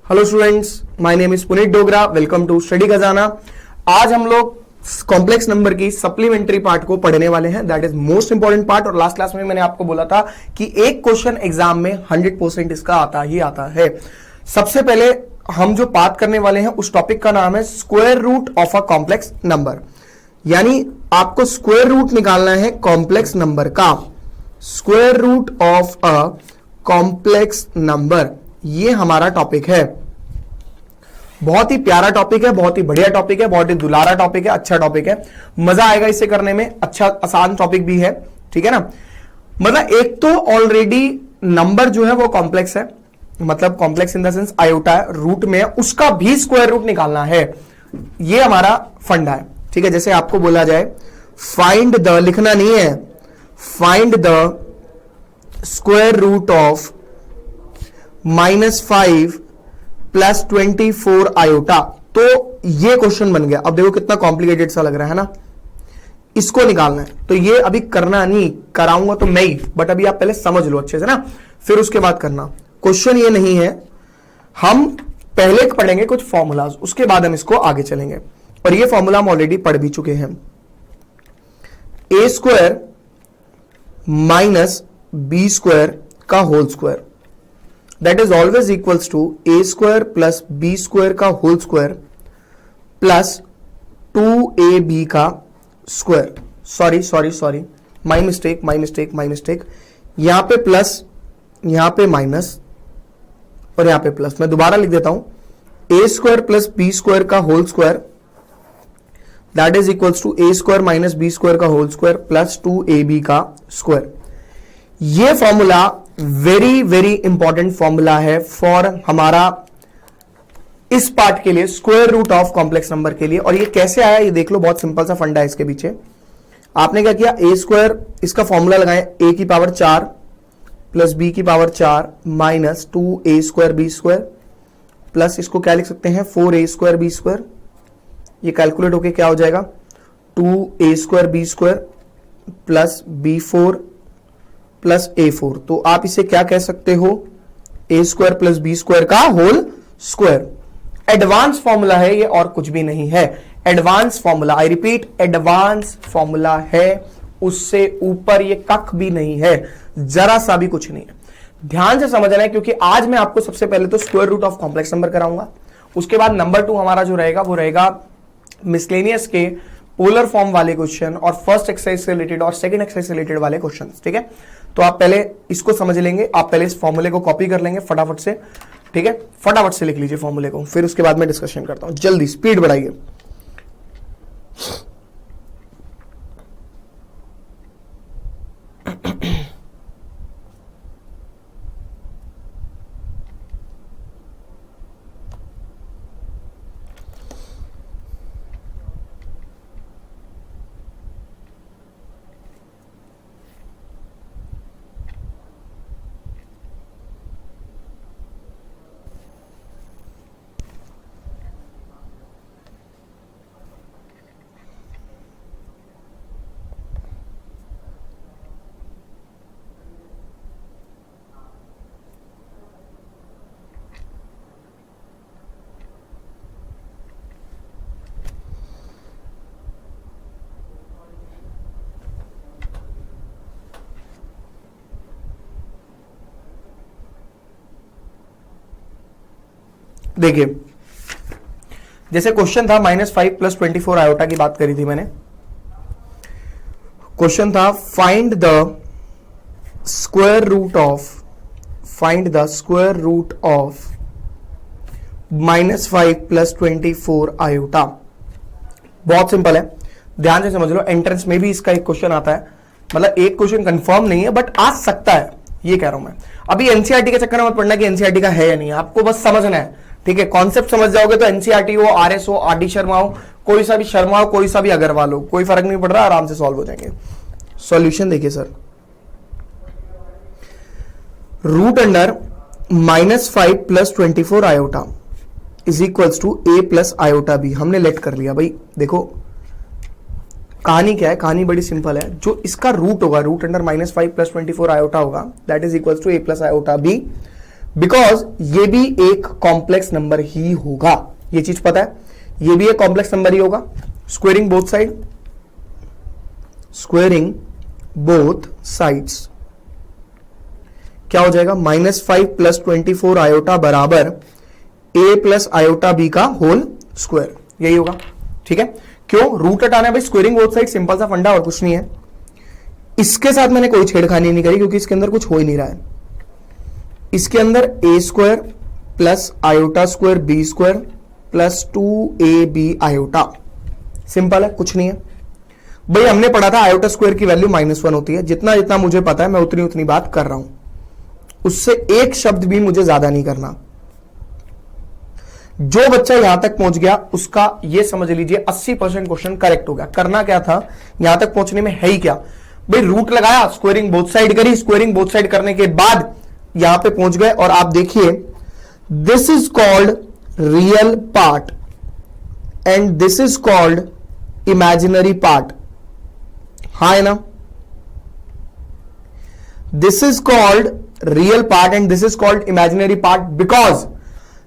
Hello students, my name is Puneet Dogra. Welcome to study Khazana. आज हम लोग कॉम्प्लेक्स नंबर की सप्लीमेंट्री पार्ट को पढ़ने वाले हैं। That is most important part. और लास्ट क्लास में मैंने आपको बोला था कि एक क्वेश्चन एग्जाम में 100% इसका आता ही आता है। सबसे पहले हम जो बात करने वाले हैं उस टॉपिक का नाम है square root of a complex number. यानी आपको स्क्वायर रूट निकालना है कॉम्प्लेक्स नंबर का। Square root of a complex number, ये हमारा टॉपिक है। बहुत ही प्यारा टॉपिक है, बहुत ही बढ़िया टॉपिक है, बहुत ही दुलारा टॉपिक है, अच्छा टॉपिक है। मजा आएगा इसे करने में। अच्छा आसान टॉपिक भी है, ठीक है ना। मतलब एक तो ऑलरेडी नंबर जो है वो कॉम्प्लेक्स है, मतलब complex in the sense iota है, रूट में है, उसका भी स्क्वायर रूट निकालना है। ये हमारा फंडा है, ठीक है। जैसे आपको बोला जाए फाइंड द, लिखना नहीं है, find the square root of -5 + 24 iota, तो ये क्वेश्चन बन गया। अब देखो कितना कॉम्प्लिकेटेड सा लग रहा है ना, इसको निकालना है। तो ये अभी करना नहीं, कराऊंगा तो मैं ही, बट अभी आप पहले समझ लो अच्छे से ना, फिर उसके बाद करना। क्वेश्चन ये नहीं है, हम पहले पढ़ेंगे कुछ फॉर्मूलाज, उसके बाद हम इसको आगे चलेंगे। और ये फॉर्मूला हम ऑलरेडी पढ़ भी चुके हैं। a² - b² का whole square, that is always equals to a² + b² का होल स्क्वायर प्लस 2ab का स्क्वायर। Sorry, my mistake. यहां पे प्लस, यहां पे माइनस और यहां पे प्लस। मैं दोबारा लिख देता हूं, a² + b² का whole square that is equals to a² - b² का होल स्क्वायर प्लस 2ab का स्क्वायर। ये formula very very important formula है फॉर हमारा इस पार्ट के लिए, square root of complex number के लिए। और ये कैसे आया ये देख लो, बहुत सिंपल सा फंडा है इसके पीछे। आपने क्या किया, a², इसका फॉर्मूला लगाए a की पावर 4 + b की पावर 4 - 2a² b² प्लस इसको क्या लिख सकते हैं 4a² b²। ये कैलकुलेट होके क्या हो जाएगा 2a² b² plus b4 plus a4। तो आप इसे क्या कह सकते हो, a² + b² का होल स्क्वायर। एडवांस फॉर्मूला है ये, और कुछ भी नहीं है। Advance formula, I repeat, advance formula है, उससे ऊपर ये कख भी नहीं है, जरा सा भी कुछ नहीं है। ध्यान से समझना है, क्योंकि आज मैं आपको सबसे पहले तो square root of complex number कराऊंगा। उसके बाद नंबर 2 हमारा जो रहेगा वो रहेगा मिसलेनियस के पोलर फॉर्म वाले क्वेश्चन, और फर्स्ट एक्सरसाइज से रिलेटेड और सेकंड एक्सरसाइज से रिलेटेड वाले क्वेश्चन, ठीक है। तो आप पहले इसको समझ लेंगे, आप पहले इस फॉर्मूले को कॉपी कर लेंगे फटाफट से, ठीक है। फटाफट से लिख लीजिए फॉर्मूले को, फिर उसके बाद मैं डिस्कशन करता हूं। जल्दी स्पीड बढ़ाइए। देखिए, जैसे क्वेश्चन था -5 + 24 आयोटा की बात करी थी मैंने। क्वेश्चन था find the square root of -5 + 24 iota. बहुत सिंपल है, ध्यान से समझ लो। एंट्रेंस में भी इसका एक क्वेश्चन आता है, मतलब एक क्वेश्चन कंफर्म नहीं है बट आ सकता है, ये कह रहा हूं मैं। अभी एनसीईआरटी के चक्कर में मत पड़ना कि एनसीईआरटी का है या नहीं, आपको बस समझना है, ठीक है। कॉन्सेप्ट समझ जाओगे तो एनसीईआरटी हो, आरएस हो, आरडी शर्मा हो, कोई सा भी शर्मा हो, कोई सा भी अग्रवाल हो, कोई फर्क नहीं पड़ रहा, आराम से सॉल्व हो जाएंगे। सॉल्यूशन देखिए sir, root under -5 + 24 iota is equals to a + iota b। हमने लेट कर लिया भाई। देखो कहानी क्या है, कहानी बड़ी सिंपल है। जो इसका रूट होगा, रूट अंडर -5 + 24 आयोटा होगा, that is equals to a + iota b because ये भी एक कॉम्प्लेक्स नंबर ही होगा, ये चीज पता है, ये भी एक कॉम्प्लेक्स नंबर ही होगा। Squaring both side, squaring both sides क्या हो जाएगा, -5 + 24 आयोटा बराबर a + आयोटा b का होल स्क्वायर, यही होगा। ठीक है, क्यों रूट हटाना है भाई, स्क्वेयरिंग बोथ साइड, सिंपल सा फंडा और कुछ नहीं है। इसके साथ मैंने कोई छेड़खानी नहीं करी क्योंकि इसके अंदर कुछ हो ही नहीं रहा है। इसके अंदर a² + iota square b² + 2ab iota, simple है, कुछ नहीं है भाई। हमने पढ़ा था आयोटा स्क्वायर की वैल्यू -1 होती है, जितना जितना मुझे पता है मैं उतनी उतनी बात कर रहा हूं, उससे एक शब्द भी मुझे ज्यादा नहीं करना। जो बच्चा यहां तक पहुंच गया उसका ये समझ लीजिए 80% क्वेश्चन करेक्ट हो गया। करना क्या था, यहां तक पहुंचने में है ही क्या भाई, रूट लगाया, स्क्वेयरिंग बोथ साइड करी, स्क्वेयरिंग बोथ साइड करने के बाद यहां पे पहुंच गए। और आप देखिए, this is called real part and this is called imaginary part, हाँ है ना। This is called real part and this is called imaginary part because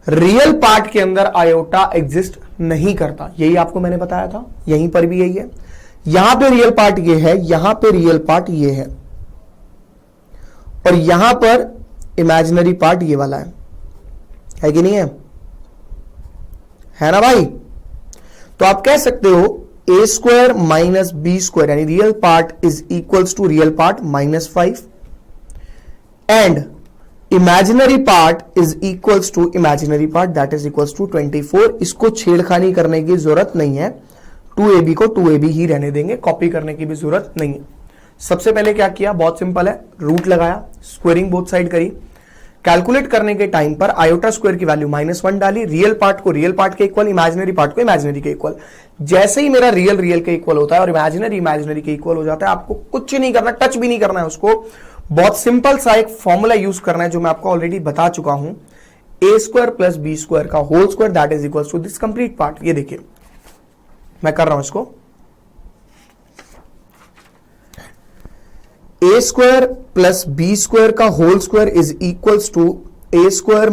real part के अंदर आयोटा एग्जिस्ट नहीं करता, यही आपको मैंने बताया था। यहीं पर भी यही है, यहां पे रियल पार्ट ये है, यहां पे रियल पार्ट ये है, और यहां पर इमेजिनरी पार्ट ये वाला है कि नहीं है, है ना भाई। तो आप कह सकते हो a² - b² यानी real part is equals to real part -5 and imaginary part is equals to imaginary part that is equals to 24। इसको छेड़खानी करने की जरूरत नहीं है, 2ab को 2ab ही रहने देंगे, कॉपी करने की भी जरूरत नहीं है। सबसे पहले क्या किया, बहुत सिंपल है, रूट लगाया, स्क्वेयरिंग बोथ साइड करी, कैलकुलेट करने के टाइम पर आयोटा स्क्वायर की वैल्यू -1 डाली, रियल पार्ट को रियल पार्ट के इक्वल, इमेजिनरी पार्ट को इमेजिनरी के इक्वल। जैसे ही मेरा रियल रियल के इक्वल होता है और इमेजिनरी इमेजिनरी के इक्वल हो जाता है, आपको कुछ नहीं करना, टच भी नहीं करना है उसको। बहुत सिंपल सा एक फॉर्मूला यूज करना है जो मैं आपको ऑलरेडी बता चुका हूं, a² + b² का whole square that is equal to this complete part. ये देखिए मैं कर रहा हूं इसको, a² + b² का whole square is equals to a²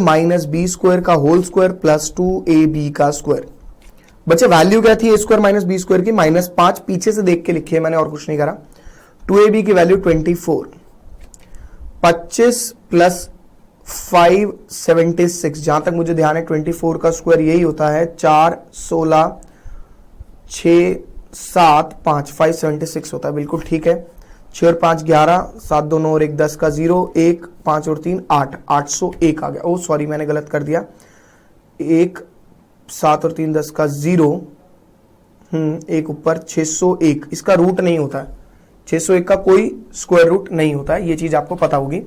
- b² का होल स्क्वायर + 2ab का स्क्वायर। बच्चे वैल्यू क्या थी a² - b² की, -5, पीछे से देख के लिखी है मैंने और कुछ नहीं करा। 2ab की वैल्यू 24, 25 + 5 76, जहां तक मुझे ध्यान है 24 का स्क्वायर यही होता है 4 16 6 7 5 576 होता है, बिल्कुल ठीक है। 6 और 5 11, 7 2 9 और 1 10 का 0, 1 5 और 3 8, 801 आ गया। ओ सॉरी मैंने गलत कर दिया, 1 7 और 3 10 का 0, 1 ऊपर 601, इसका रूट नहीं होता है, 601 का कोई स्क्वायर रूट नहीं होता है, ये चीज आपको पता होगी,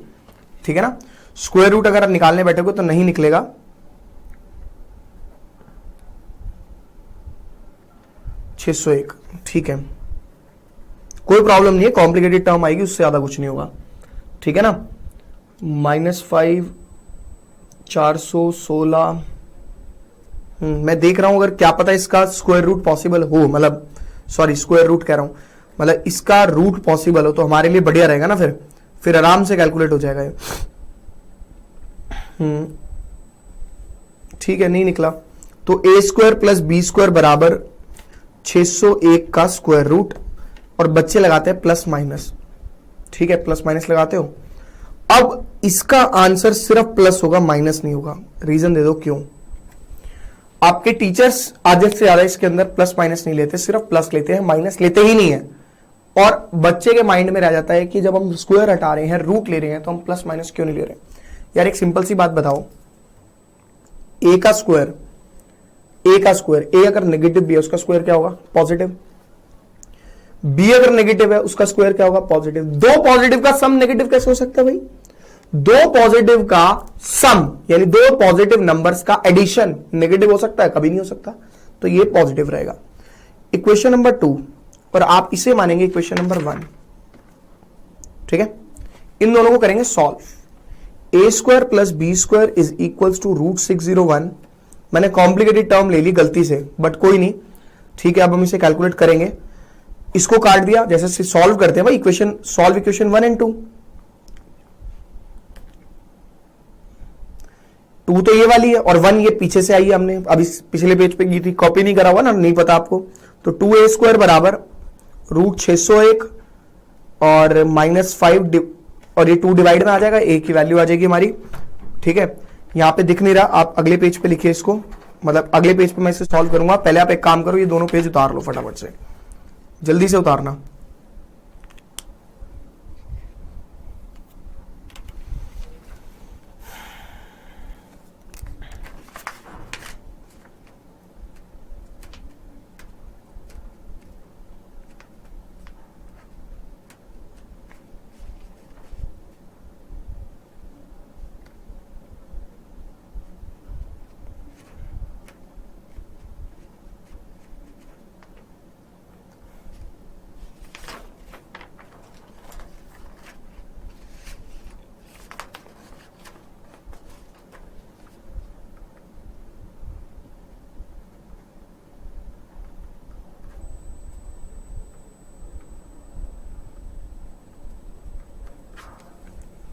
ठीक है ना। स्क्वायर रूट अगर आप निकालने बैठोगे तो नहीं निकलेगा। ठीक है, कोई प्रॉब्लम नहीं है, कॉम्प्लिकेटेड टर्म आएगी उससे ज्यादा कुछ नहीं होगा, ठीक है ना। -5 416, मैं देख रहा हूं अगर क्या पता इसका स्क्वायर रूट पॉसिबल हो, मतलब सॉरी स्क्वायर रूट कह रहा हूं, मतलब इसका रूट पॉसिबल हो तो हमारे लिए बढ़िया रहेगा ना, फिर आराम से कैलकुलेट हो जाएगा ये। ठीक है, नहीं निकला तो a² + b² बराबर 601 का स्क्वायर रूट, और बच्चे लगाते हैं प्लस माइनस, ठीक है, प्लस माइनस लगाते हो। अब इसका आंसर सिर्फ प्लस होगा, माइनस नहीं होगा। रीजन दे दो क्यों। आपके टीचर्स आधे से ज्यादा इसके अंदर प्लस माइनस नहीं लेते, सिर्फ प्लस लेते हैं, माइनस लेते ही नहीं है। और बच्चे के माइंड में रह जाता है कि जब हम स्क्वायर हटा रहे हैं, रूट ले रहे हैं, तो हम प्लस माइनस क्यों नहीं ले रहे। यार एक सिंपल सी बात बताओ, a का स्क्वायर, a अगर नेगेटिव भी है उसका स्क्वायर क्या होगा, पॉजिटिव। b अगर नेगेटिव है उसका स्क्वायर क्या होगा, पॉजिटिव। दो पॉजिटिव का सम नेगेटिव कैसे हो सकता है भाई, दो पॉजिटिव का सम यानी दो पॉजिटिव नंबर्स का एडिशन नेगेटिव हो सकता है, कभी नहीं हो सकता, तो ये पॉजिटिव रहेगा। इक्वेशन नंबर 2, और आप इसे मानेंगे इक्वेशन नंबर 1, ठीक है। इन दोनों को करेंगे solve. a² + b² is equals to √601। मैंने कॉम्प्लिकेटेड टर्म ले ली गलती से, बट कोई नहीं, ठीक है। अब हम इसे कैलकुलेट करेंगे, इसको काट दिया, जैसे सॉल्व करते हैं भाई इक्वेशन, सॉल्व इक्वेशन 1 और 2। 2 तो ये वाली है और 1 ये पीछे से आई है, हमने अभी पिछले पेज पे की थी, कॉपी नहीं करा हुआ ना, नहीं पता आपको। तो 2a² बराबर √601 और -5 और ये 2 डिवाइड में आ जाएगा, a की वैल्यू आ जाएगी हमारी। ठीक है, यहां पे दिख नहीं रहा, आप अगले पेज पे लिखिए इसको, मतलब अगले पेज पे मैं इसे सॉल्व करूंगा। पहले आप एक काम करो, ये दोनों पेज उतार लो फटाफट से, जल्दी से उतारना।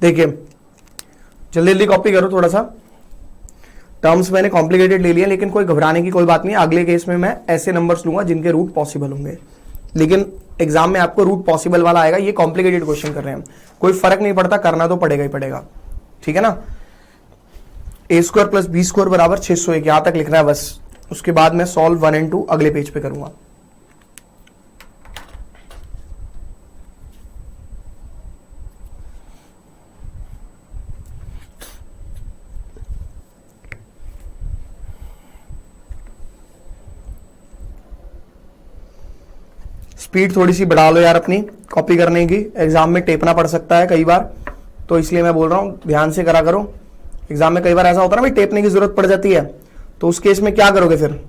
देखिए जल्दी जल्दी कॉपी करो थोड़ा सा। टर्म्स मैंने कॉम्प्लिकेटेड ले लिया, लेकिन कोई घबराने की कोई बात नहीं। अगले केस में मैं ऐसे नंबर्स लूंगा जिनके रूट पॉसिबल होंगे, लेकिन एग्जाम में आपको रूट पॉसिबल वाला आएगा। ये कॉम्प्लिकेटेड क्वेश्चन कर रहे हैं हम, कोई फर्क नहीं पड़ता, करना तो पड़ेगा ही पड़ेगा। ठीक है ना। a² + b² बराबर 601 यहां तक लिखना है बस। उसके बाद मैं सॉल्व 1 और 2 अगले पेज पे करूंगा। स्पीड थोड़ी सी बढ़ा लो यार अपनी कॉपी करने की, एग्जाम में टेपना पड़ सकता है कई बार, तो इसलिए मैं बोल रहा हूं ध्यान से करा करो। एग्जाम में कई बार ऐसा होता है ना भाई, टेपने की जरूरत पड़ जाती है, तो उस केस में क्या करोगे फिर?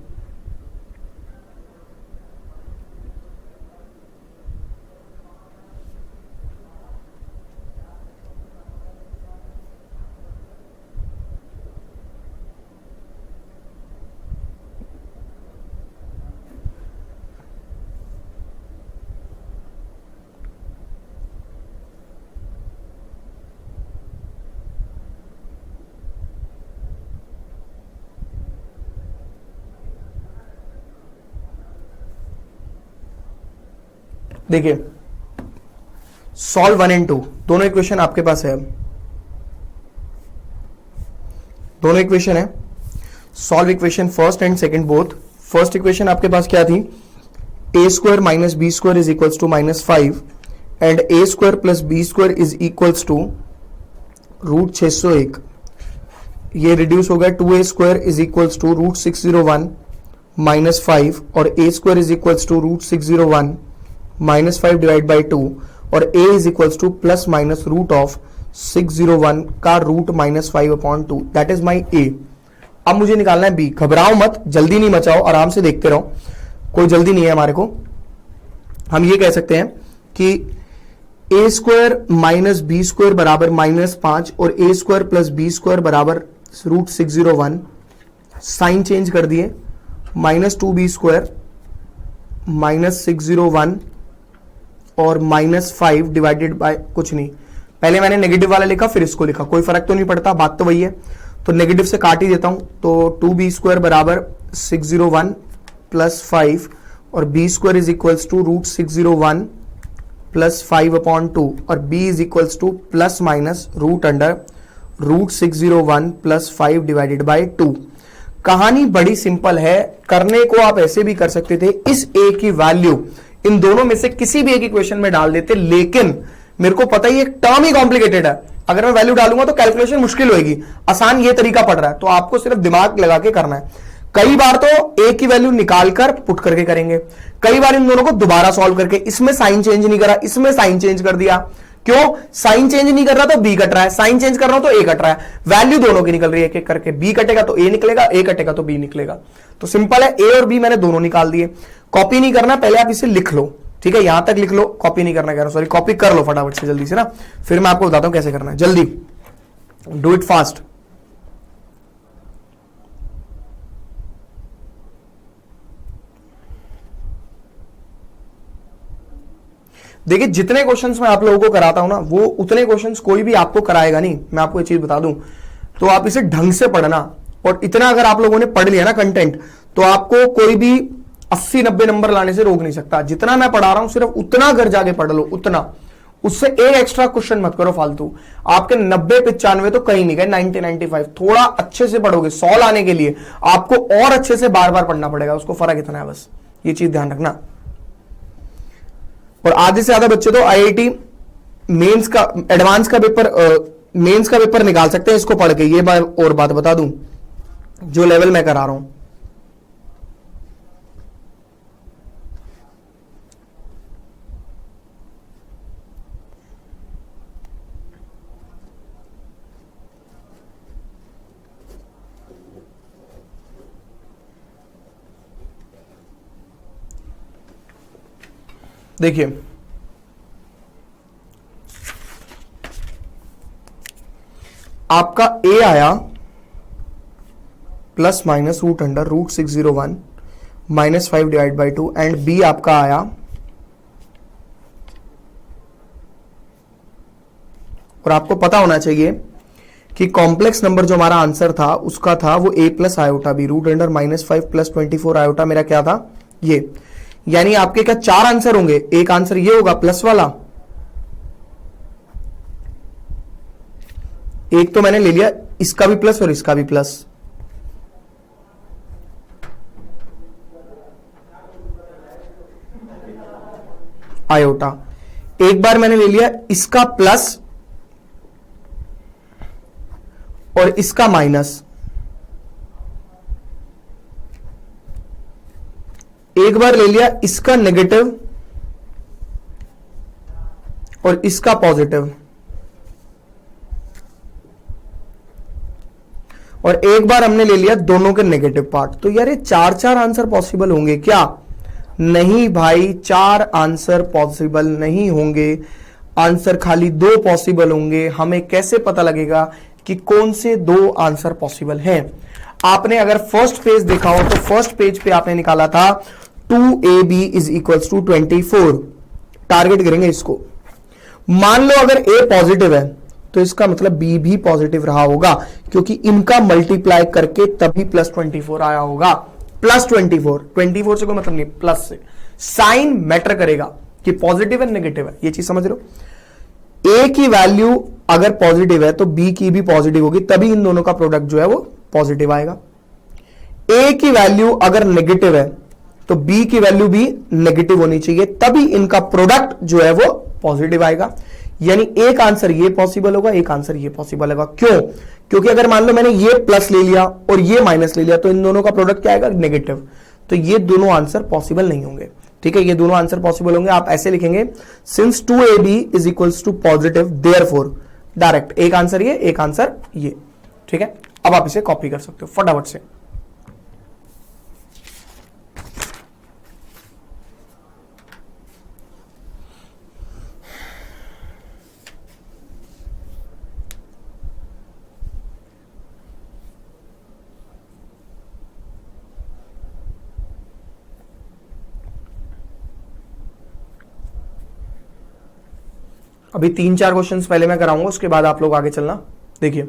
देखिए सॉल्व 1 और 2 दोनों इक्वेशन आपके पास है, दोनों इक्वेशन है। Solve equation first and second both. First equation आपके पास क्या थी? a² - b² is equals to -5 and a² + b² is equals to √601। ये रिड्यूस हो गया, 2a² इज इक्वल्स टू √601 -5 और a² is equals to √601 -5 divide by 2 और a इज इक्वल्स टू ±√601 का root -5/2। That is my a। अब मुझे निकालना है b। घबराओ मत, जल्दी नहीं मचाओ, आराम से देखते रहो, कोई जल्दी नहीं है हमारे को। हम ये कह सकते हैं कि a² - b² बराबर -5 और a² + b² बराबर √601। साइन चेंज कर दिए, -2b² -601 और -5 डिवाइडेड बाय कुछ नहीं। पहले मैंने नेगेटिव वाला लिखा फिर इसको लिखा, कोई फर्क तो नहीं पड़ता, बात तो वही है। तो नेगेटिव से काट ही देता हूं, तो 2b² बराबर 601 + 5 और b² इज इक्वल्स टू √601 + 5/2 और b is equals to ±√601 + 5 divided by 2। कहानी बड़ी सिंपल है, करने को आप ऐसे भी कर सकते थे, इस a की वैल्यू इन दोनों में से किसी भी एक इक्वेशन में डाल देते, लेकिन मेरे को पता ही एक टर्म ही कॉम्प्लिकेटेड है, अगर मैं वैल्यू डालूंगा तो कैलकुलेशन मुश्किल होगी। आसान ये तरीका पड़ रहा है, तो आपको सिर्फ दिमाग लगा के करना है। कई बार तो a की वैल्यू निकालकर पुट करके करेंगे, कई बार इन दोनों को दोबारा सॉल्व करके, इसमें साइन चेंज नहीं करा, इसमें साइन चेंज कर दिया। क्यों? साइन चेंज नहीं कर रहा तो b कट रहा है, साइन चेंज कर रहा हूं तो a कट रहा है। वैल्यू दोनों की निकल रही है एक एक करके, b कटेगा तो a निकलेगा, a कटेगा तो b निकलेगा। तो सिंपल है, a और b मैंने दोनों निकाल दिए। कॉपी नहीं करना, पहले आप इसे लिख लो, ठीक है, यहां तक लिख लो। कॉपी नहीं करना कह रहा हूं, सॉरी, कॉपी कर लो फटाफट से जल्दी से ना, फिर मैं आपको बताता हूं कैसे करना है। जल्दी डू इट फास्ट। देखिए जितने क्वेश्चंस मैं आप लोगों को कराता हूं ना, वो उतने क्वेश्चंस कोई भी आपको कराएगा नहीं, मैं आपको ये चीज बता दूं। तो आप इसे ढंग से पढ़ना, और इतना अगर आप लोगों ने पढ़ लिया ना कंटेंट, तो आपको कोई भी 80-90 नंबर लाने से रोक नहीं सकता। जितना मैं पढ़ा रहा हूं सिर्फ उतना घर जाके पढ़ लो, उतना, उससे एक एक्स्ट्रा क्वेश्चन मत करो फालतू। आपके 90-95 तो कहीं नहीं गए, 90-95 थोड़ा अच्छे से पढ़ोगे, 100 लाने के लिए आपको और अच्छे से बार बार पढ़ना पड़ेगा, उसको फर्क इतना है, बस ये चीज ध्यान रखना। और आधे से ज्यादा बच्चे तो आईआईटी मेंस का, एडवांस का पेपर, मेंस का पेपर निकाल सकते हैं इसको पढ़ के। ये और बात बता दूं, जो लेवल मैं करा रहा हूं, देखिए आपका ए आया plus minus √√601 -5 divide by 2, and b आपका आया, और आपको पता होना चाहिए कि कॉम्प्लेक्स नंबर जो हमारा आंसर था उसका था वो a plus iota b, √(-5 + 24 iota मेरा क्या था ये। यानी आपके क्या 4 आंसर होंगे, एक आंसर ये होगा प्लस वाला, एक तो मैंने ले लिया इसका भी प्लस और इसका भी प्लस, आयोटा। एक बार मैंने ले लिया इसका प्लस और इसका माइनस, एक बार ले लिया इसका नेगेटिव और इसका पॉजिटिव, और एक बार हमने ले लिया दोनों के नेगेटिव पार्ट। तो यार ये 4 आंसर पॉसिबल होंगे क्या? नहीं भाई, 4 आंसर पॉसिबल नहीं होंगे, आंसर खाली 2 पॉसिबल होंगे। हमें कैसे पता लगेगा कि कौन से 2 आंसर पॉसिबल हैं? आपने अगर फर्स्ट पेज देखा हो तो फर्स्ट पेज पे आपने निकाला था 2ab = 24। टारगेट करेंगे इसको। मान लो अगर a पॉजिटिव है तो इसका मतलब b भी पॉजिटिव रहा होगा, क्योंकि इनका मल्टीप्लाई करके तभी +24 आया होगा। +24 से कोई मतलब नहीं, प्लस से साइन मैटर करेगा कि पॉजिटिव है नेगेटिव है, ये चीज समझ रहे हो। a की वैल्यू अगर पॉजिटिव है तो b की भी पॉजिटिव होगी, तभी इन दोनों का प्रोडक्ट जो है वो पॉजिटिव आएगा। a की वैल्यू अगर नेगेटिव है तो b की वैल्यू भी नेगेटिव होनी चाहिए, तभी इनका प्रोडक्ट जो है वो पॉजिटिव आएगा। यानी एक आंसर ये पॉसिबल होगा, एक आंसर ये पॉसिबल होगा। क्यों? क्योंकि अगर मान लो मैंने ये प्लस ले लिया और ये माइनस ले लिया तो इन दोनों का प्रोडक्ट क्या आएगा? नेगेटिव। तो ये दोनों आंसर पॉसिबल नहीं होंगे। ठीक है, ये दोनों आंसर पॉसिबल होंगे। आप ऐसे लिखेंगे, since 2ab = positive, therefore, direct एक आंसर ये, एक आंसर ये। ठीक है, अब आप इसे कॉपी कर सकते हो फटाफट से। अभी 3-4 क्वेश्चंस पहले मैं कराऊंगा, उसके बाद आप लोग आगे चलना। देखिए,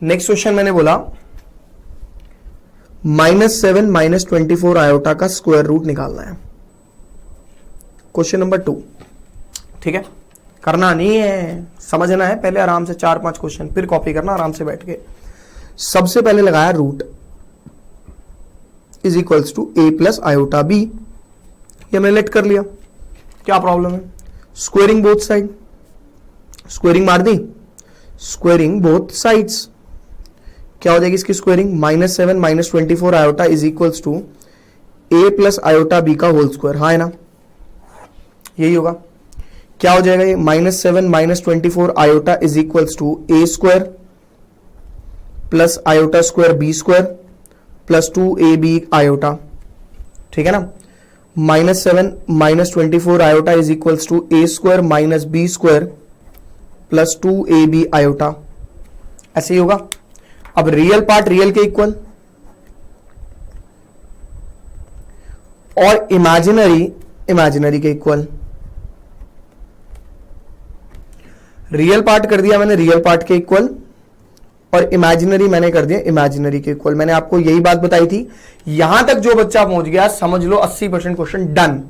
नेक्स्ट क्वेश्चन मैंने बोला -7 - 24 आयोटा का स्क्वायर रूट निकालना है। Question number 2। ठीक है, करना नहीं है, समझना है पहले आराम से 4-5 क्वेश्चन, फिर कॉपी करना आराम से बैठ के। सबसे पहले लगाया रूट = a + आयोटा b, ये हमने लेट कर लिया, क्या प्रॉब्लम है? स्क्वेयरिंग बोथ साइड, स्क्वेयरिंग मार दी, स्क्वेयरिंग बोथ साइड्स, क्या हो जाएगी इसकी squaring? -7 - 24 iota = a + iota b का होल स्क्वायर। हाँ है ना, यही होगा। क्या हो जाएगा ये? -7 - 24 iota = a² + iota square b² + 2ab iota. ठीक है ना, -7 - 24 iota = a² - b² + 2ab iota, ऐसे ही होगा। अब रियल पार्ट रियल के इक्वल और इमेजिनरी इमेजिनरी के इक्वल। रियल पार्ट कर दिया मैंने रियल पार्ट के इक्वल, और इमेजिनरी मैंने कर दिया इमेजिनरी के इक्वल। मैंने आपको यही बात बताई थी। यहां तक जो बच्चा पहुंच गया समझ लो 80% क्वेश्चन डन।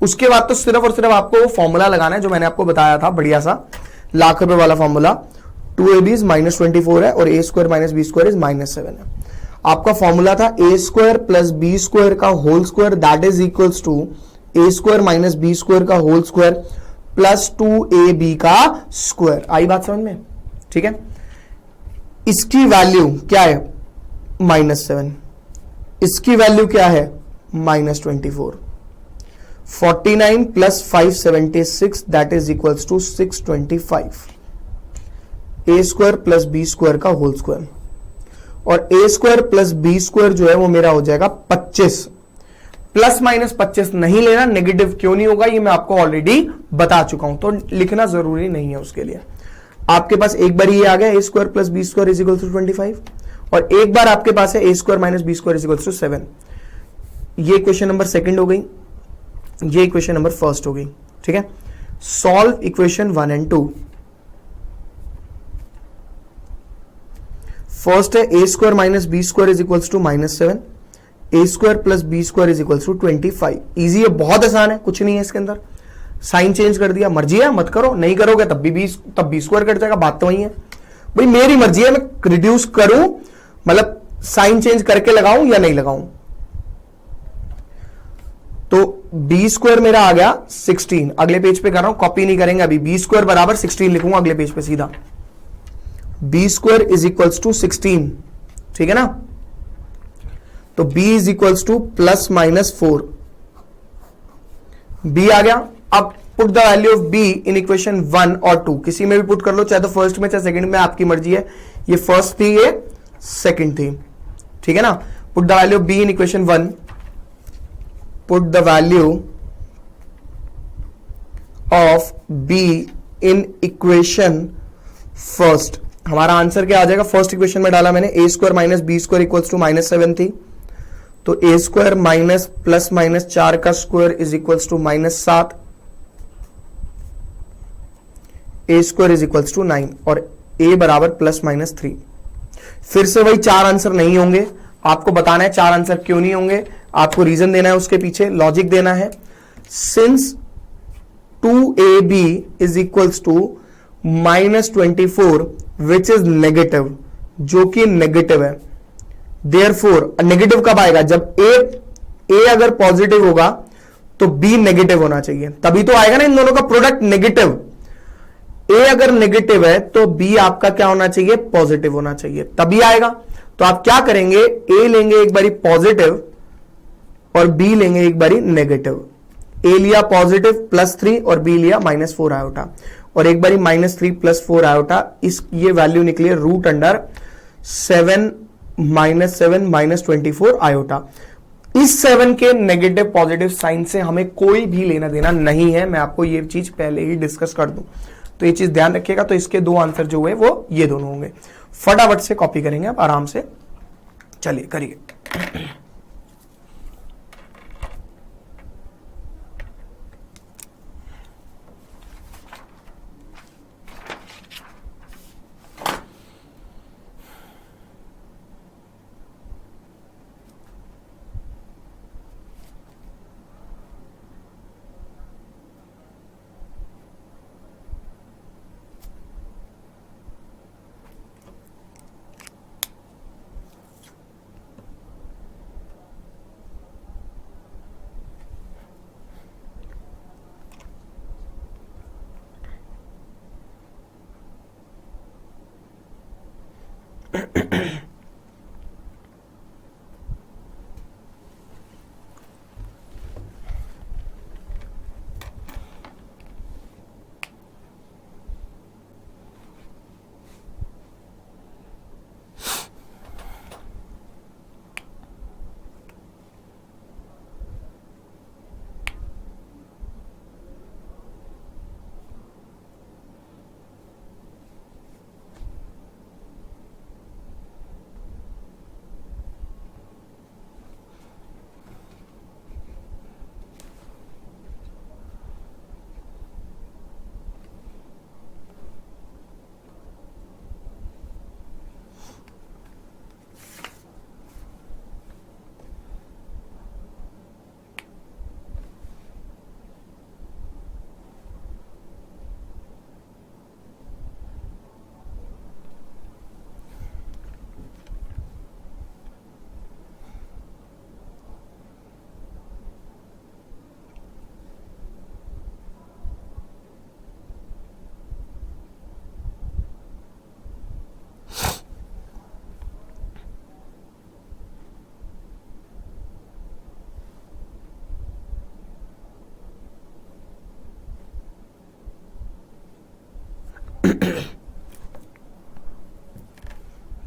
उसके बाद तो सिर्फ और सिर्फ आपको वो फॉर्मूला लगाना है जो मैंने आपको बताया था, बढ़िया सा लाख रुपए वाला फॉर्मूला। 2ab इज -24 है और a square minus B square is -7 है। आपका फॉर्मूला था a square plus B square का whole square that is equals to a square minus B square का होल स्क्वायर प्लस 2ab का स्क्वायर। आई बात समझ में? ठीक है। इसकी वैल्यू क्या है? -7। इसकी वैल्यू क्या है? -24। 49 प्लस 576 that is equals to 625। A square plus B square का होल स्क्वायर, और ए स्क्वायर प्लस बी स्क्वायर जो है वो मेरा हो जाएगा 25। प्लस माइनस 25 नहीं लेना, नेगेटिव क्यों नहीं होगा ये मैं आपको ऑलरेडी बता चुका हूं, तो लिखना जरूरी नहीं है उसके लिए। आपके पास एक बार ये आ गया A square plus B square is equal to 25, और एक बार आपके पास है ए square minus B square is equal to 7। ये क्वेश्चन नंबर सेकंड हो गई, ये इक्वेशन नंबर फर्स्ट हो गई। ठीक है। Solve equation 1 and 2। फर्स्ट है ए square minus B square is equals to -7, A square plus B square is equals to 25। Easy है, बहुत आसान है, कुछ नहीं है इसके अंदर। साइन चेंज कर दिया, मर्जी है मत करो, नहीं करोगे तब बी स्क्वायर कट जाएगा, बात तो वही है भाई। मेरी मर्जी है मैं रिड्यूस करूं, मतलब साइन चेंज करके लगाऊं या नहीं लगाऊं। तो बी स्क्वायर मेरा आ गया 16। अगले पेज पे कर रहा हूं, कॉपी नहीं करेंगे अभी। बी स्क्वायर बराबर 16 लिखूंगा अगले पेज पे सीधा। B square is equals to 16, ठीक है ना। तो b is equals to plus minus 4। b आ गया। अब put the value of b in equation 1 और 2, किसी में भी पुट कर लो, चाहे तो फर्स्ट में चाहे सेकंड में, आपकी मर्जी है। ये फर्स्ट थी, ये सेकंड थी, ठीक है ना। Put the value of b in equation 1, put the value of b in equation first. हमारा आंसर क्या आ जाएगा? फर्स्ट इक्वेशन में डाला मैंने, A square minus B square equals to -7 थी, तो A square minus plus minus 4 का square is equals to -7, A square is equals to 9, और ए बराबर प्लस माइनस 3। फिर से वही 4 आंसर नहीं होंगे, आपको बताना है 4 आंसर क्यों नहीं होंगे, आपको रीजन देना है, उसके पीछे लॉजिक देना है। Since 2ab is equals to -24 which is negative, जो कि नेगेटिव है। देयरफॉर नेगेटिव कब आएगा? जब ए अगर पॉजिटिव होगा तो बी नेगेटिव होना चाहिए, तभी तो आएगा ना इन दोनों का प्रोडक्ट नेगेटिव। ए अगर नेगेटिव है तो बी आपका क्या होना चाहिए? पॉजिटिव होना चाहिए, तभी आएगा। तो आप क्या करेंगे? ए लेंगे एक बारी पॉजिटिव और बी लेंगे एक बारी नेगेटिव। ए लिया पॉजिटिव +3 और बी लिया -4 आयोटा, और एक बारी -3 + 4 आयोटा, इस ये वैल्यू निकली है √7 -7 -24 आयोटा। इस 7 के नेगेटिव पॉजिटिव साइन से हमें कोई भी लेना देना नहीं है, मैं आपको ये चीज पहले ही डिस्कस कर दूं, तो ये चीज ध्यान रखिएगा। तो इसके 2 आंसर जो हुए वो ये दोनों होंगे। फटाफट से कॉपी करेंगे आप आराम से, चलिए करिए।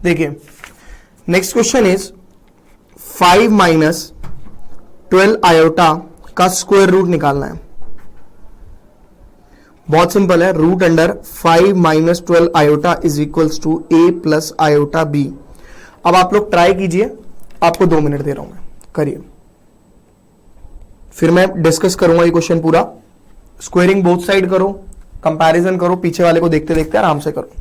देखिए next question is 5 minus 12 iota का स्क्वायर रूट निकालना है। बहुत सिंपल है, root under 5 minus 12 iota is equals to A plus iota b. अब आप लोग ट्राई कीजिए, आपको 2 मिनट दे रहा हूं मैं, करिए, फिर मैं डिस्कस करूंगा ये क्वेश्चन पूरा। स्क्वेयरिंग बोथ साइड करो, कंपैरिजन करो, पीछे वाले को देखते देखते आराम से करो।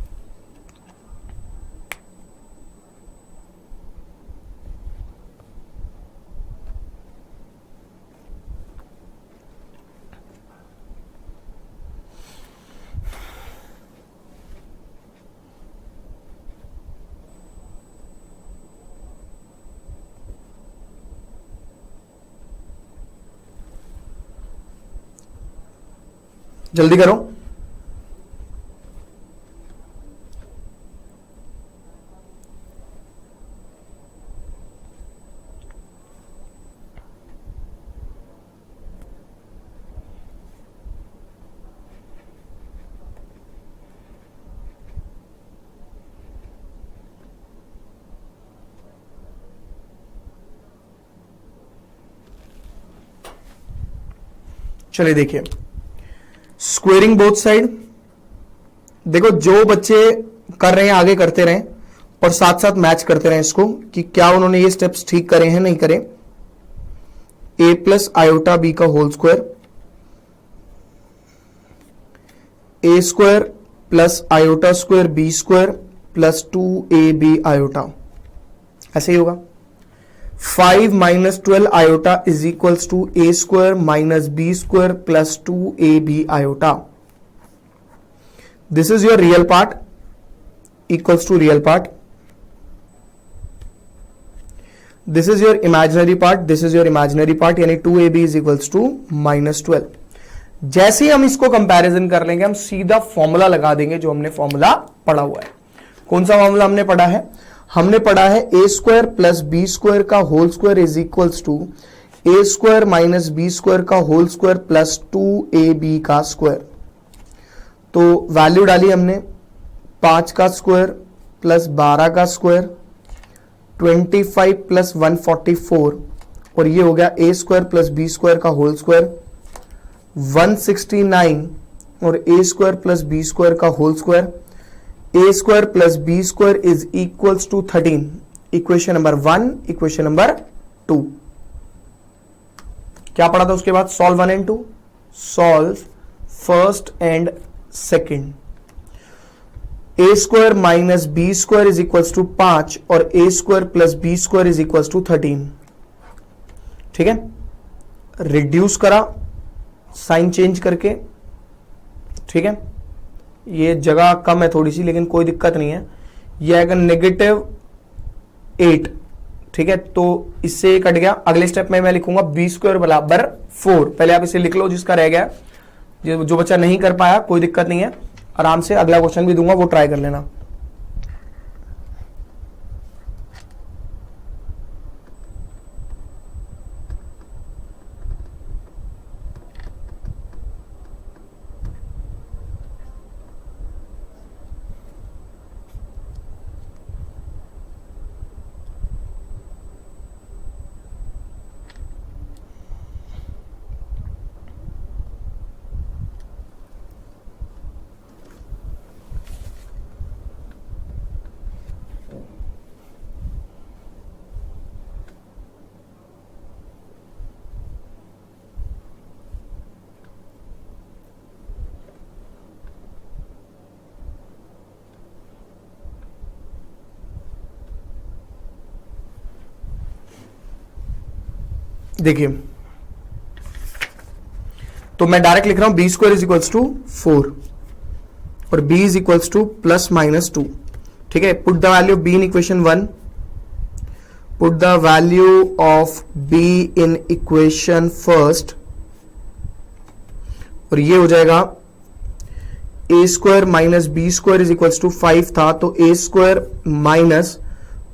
जल्दी करो। चलिए देखिए, स्क्वेयरिंग बोथ साइड, देखो जो बच्चे कर रहे हैं आगे करते रहें और साथ साथ मैच करते रहें इसको कि क्या उन्होंने ये स्टेप्स ठीक करे हैं नहीं करे। ए प्लस आयोटा बी का whole square, A square plus iota square B square plus 2ab iota, ऐसे ही होगा। 5 minus 12 iota is equals to A square minus B square plus 2ab iota. This is your real part equals to real part, this is your imaginary part, this is your imaginary part, यानी 2ab is equals to -12। जैसे ही हम इसको comparison कर लेंगे, हम सीधा formula लगा देंगे जो हमने फॉर्मूला पढ़ा हुआ है। कौन सा फॉर्मूला हमने पढ़ा है? हमने पढ़ा है ए स्क्वायर प्लस बी स्क्वायर का whole square is equals to A square minus B square का होल स्क्वायर प्लस 2ab का स्क्वायर। तो वैल्यू डाली हमने 5 का स्क्वायर प्लस 12 का स्क्वायर, 25 प्लस 144, और ये हो गया A square plus B square का होल स्क्वायर 169, और ए स्क्वायर प्लस बी स्क्वायर का whole square, A square plus B square is equals to 13। Equation number 1, equation number 2। क्या पढ़ा था उसके बाद? Solve 1 and 2, solve first and second. A square minus B square is equals to 5 और ए square plus B square is equals to 13। ठीक है, reduce करा sign change करके। ठीक है, ये जगह कम है थोड़ी सी, लेकिन कोई दिक्कत नहीं है। ये आएगा -8। ठीक है, तो इससे ये कट गया। अगले स्टेप में मैं लिखूंगा बी स्क्वायर बराबर 4। पहले आप इसे लिख लो जिसका रह गया, जो बच्चा नहीं कर पाया कोई दिक्कत नहीं है, आराम से अगला क्वेश्चन भी दूंगा वो ट्राई कर लेना। देखिए, तो मैं डायरेक्ट लिख रहा हूं B square is equals to 4 और B is equals to plus minus 2। ठीक है, put the value of B in equation 1, put the value of B in equation first, और ये हो जाएगा A square minus B square is equals to 5 था, तो A square minus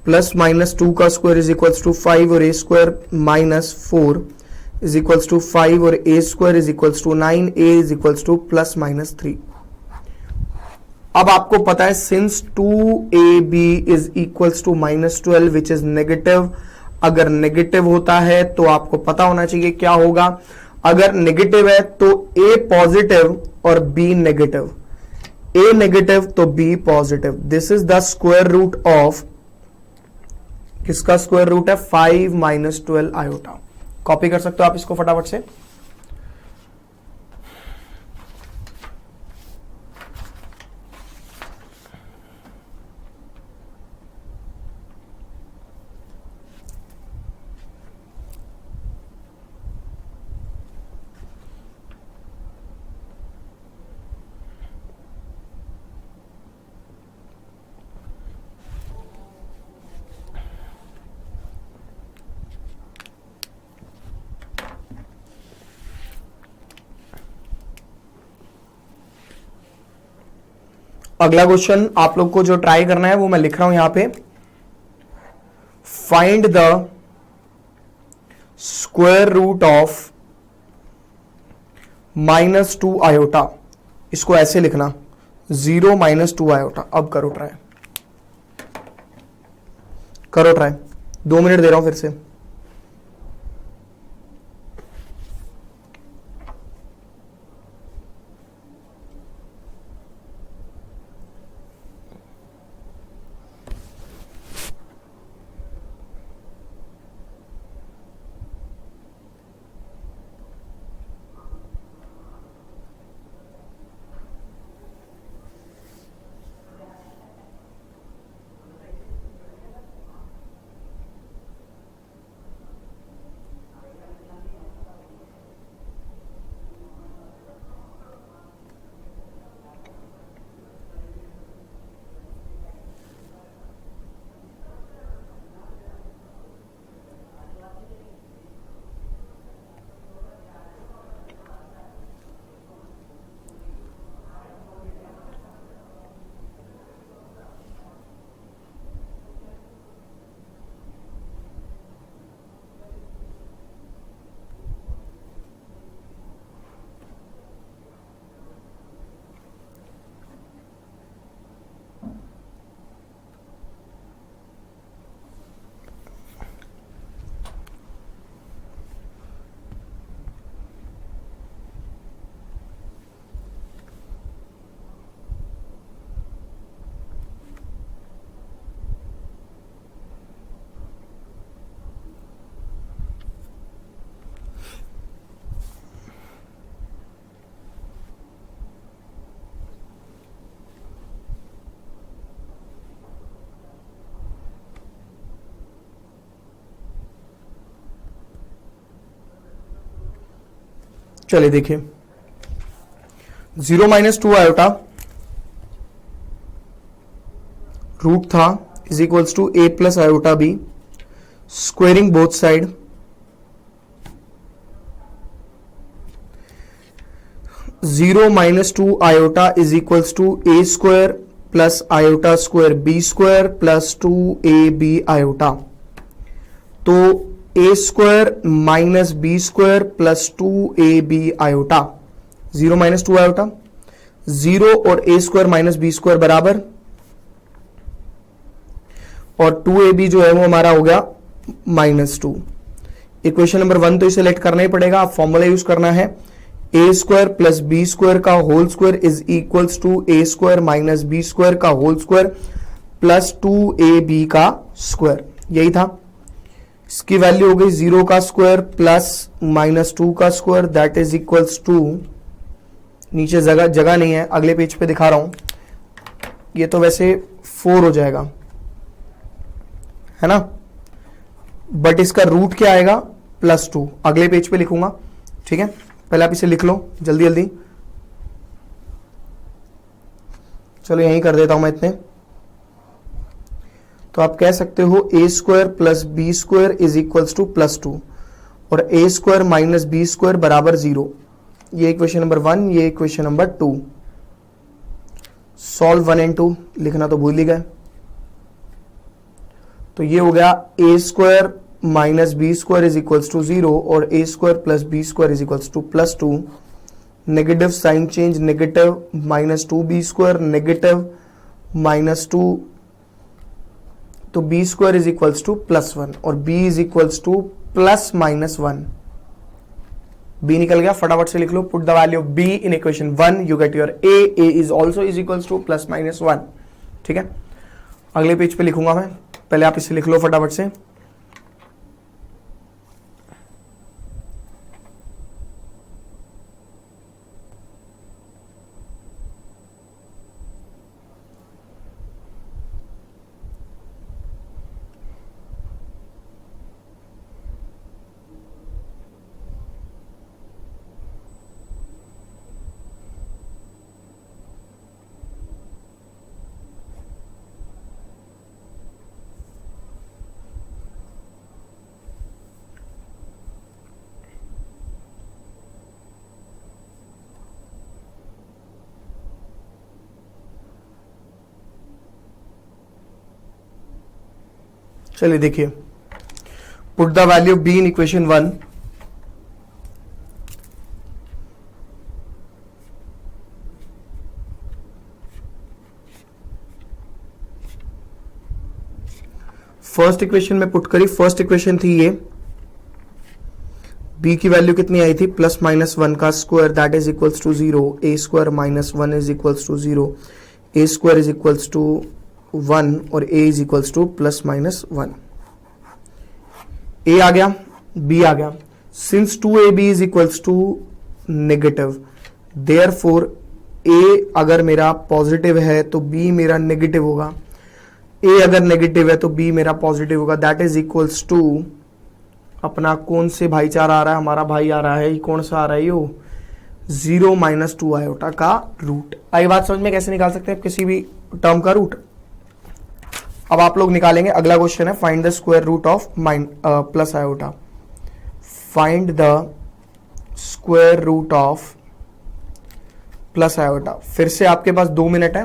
plus minus 2 का square is equals to 5 और ए square minus 4 is equals to 5 और ए square is equals to 9, A is equals to plus minus 3। अब आपको पता है since 2ab is equals to -12 which is negative, अगर negative होता है तो आपको पता होना चाहिए क्या होगा, अगर नेगेटिव है तो a पॉजिटिव और b नेगेटिव, a नेगेटिव तो b positive. This is the square root of, किसका स्क्वायर रूट है, 5 - 12 आयोटा। कॉपी कर सकते हो आप इसको फटाफट से। अगला क्वेश्चन आप लोग को जो ट्राई करना है वो मैं लिख रहा हूं यहां पे, find the square root of -2 iota. इसको ऐसे लिखना 0 - 2 आयोटा। अब करो ट्राई, करो ट्राई, 2 मिनट दे रहा हूं फिर से। चलिए देखिए, 0 - 2 आयोटा रूट था is equals to a plus iota b, squaring both side, zero -2 iota is equals to a square plus iota square b square plus 2ab iota. तो a square minus B square plus 2ab iota, 0 - 2 iota, 0 और a square minus B square बराबर, और 2ab जो है वो हमारा हो गया -2। इक्वेशन नंबर 1 तो इसे सेलेक्ट करना ही पड़ेगा, आप फॉर्मूला यूज करना है, a square plus B square का whole square is equals to a square minus B square का होल स्क्वायर प्लस 2ab का स्क्वायर। यही था, इसकी वैल्यू हो गई 0 का स्क्वायर प्लस -2 का square, that is equals to, नीचे जगह नहीं है, अगले पेज पे दिखा रहा हूं, ये तो वैसे 4 हो जाएगा, है ना, बट इसका रूट क्या आएगा, +2, अगले पेज पे लिखूंगा, ठीक है। पहले आप इसे लिख लो जल्दी जल्दी, चलो यहीं कर देता हूं मैं इतने। तो आप कह सकते हो a square plus B square is equals to +2 और a square minus B square बराबर 0। ये इक्वेशन नंबर 1, ये इक्वेशन नंबर 2। सॉल्व 1 एंड 2 लिखना तो भूल ही गए। तो ये हो गया a square minus B square is equals to 0 और a square plus B square is equals to +2। Negative sign change, negative -2b², negative -2, तो b² इज इक्वल्स टू +1 और b is equals to +-1। b निकल गया, फटाफट से लिख लो, put the value of b in equation 1, you get your a is also is equals to +-1। ठीक है, अगले पेज पे लिखूंगा मैं, पहले आप इसे लिख लो फटाफट से। चलिए देखिए, put the value of b in equation 1। First equation में पुट करी, फर्स्ट इक्वेशन थी ये, b की वैल्यू कितनी आई थी, +-1 का square, that is equals to 0, a² -1 is equals to 0, a² is equals to 1 और a is equals to +-1। a आ गया, b आ गया। Since 2ab is equals to negative, therefore a अगर मेरा पॉजिटिव है तो b मेरा नेगेटिव होगा, a अगर नेगेटिव है तो b मेरा पॉजिटिव होगा। दैट इज इक्वल्स टू, अपना कौन से भाईचारा आ रहा है, हमारा भाई आ रहा है, कौन सा आ रहा है, यो 0 - 2 आयोटा का रूट। आई बात समझ में, कैसे निकाल सकते हैं किसी भी टर्म का रूट। अब आप लोग निकालेंगे, अगला क्वेश्चन है find the square root of plus iota. Find the square root of plus iota. फिर से आपके पास 2 मिनट है,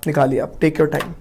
निकालिए आप, टेक योर टाइम।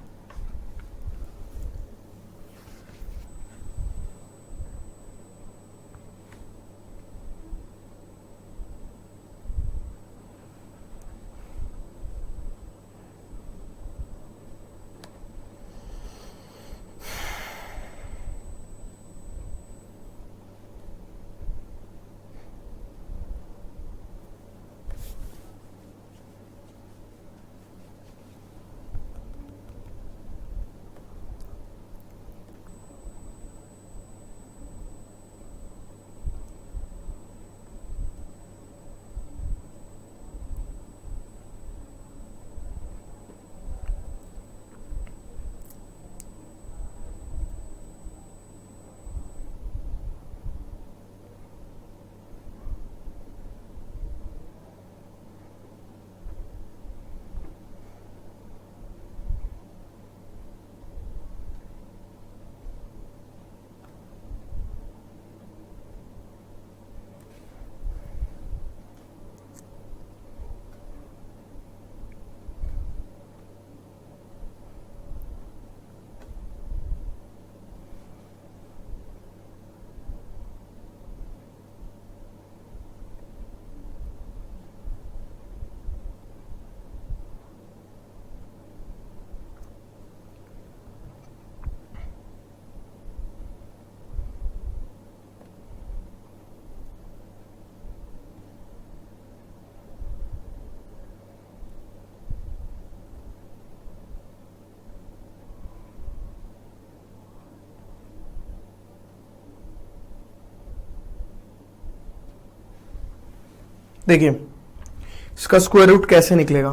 देखिए इसका स्क्वायर रूट कैसे निकलेगा।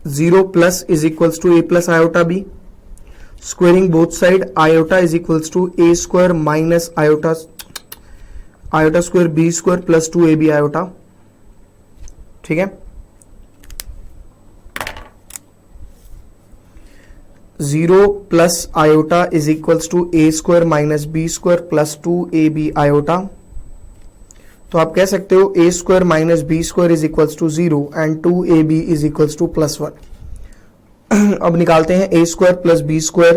Zero plus is equals to A plus iota B, squaring both side, iota is equals to A square minus iota iota square B square plus 2ab iota. ठीक है, 0 plus iota is equals to A square minus B square plus 2ab iota. तो आप कह सकते हो A square minus B square is equals to 0 and 2ab is equals to +1। अब निकालते हैं ए स्क्वायर प्लस बी स्क्वायर,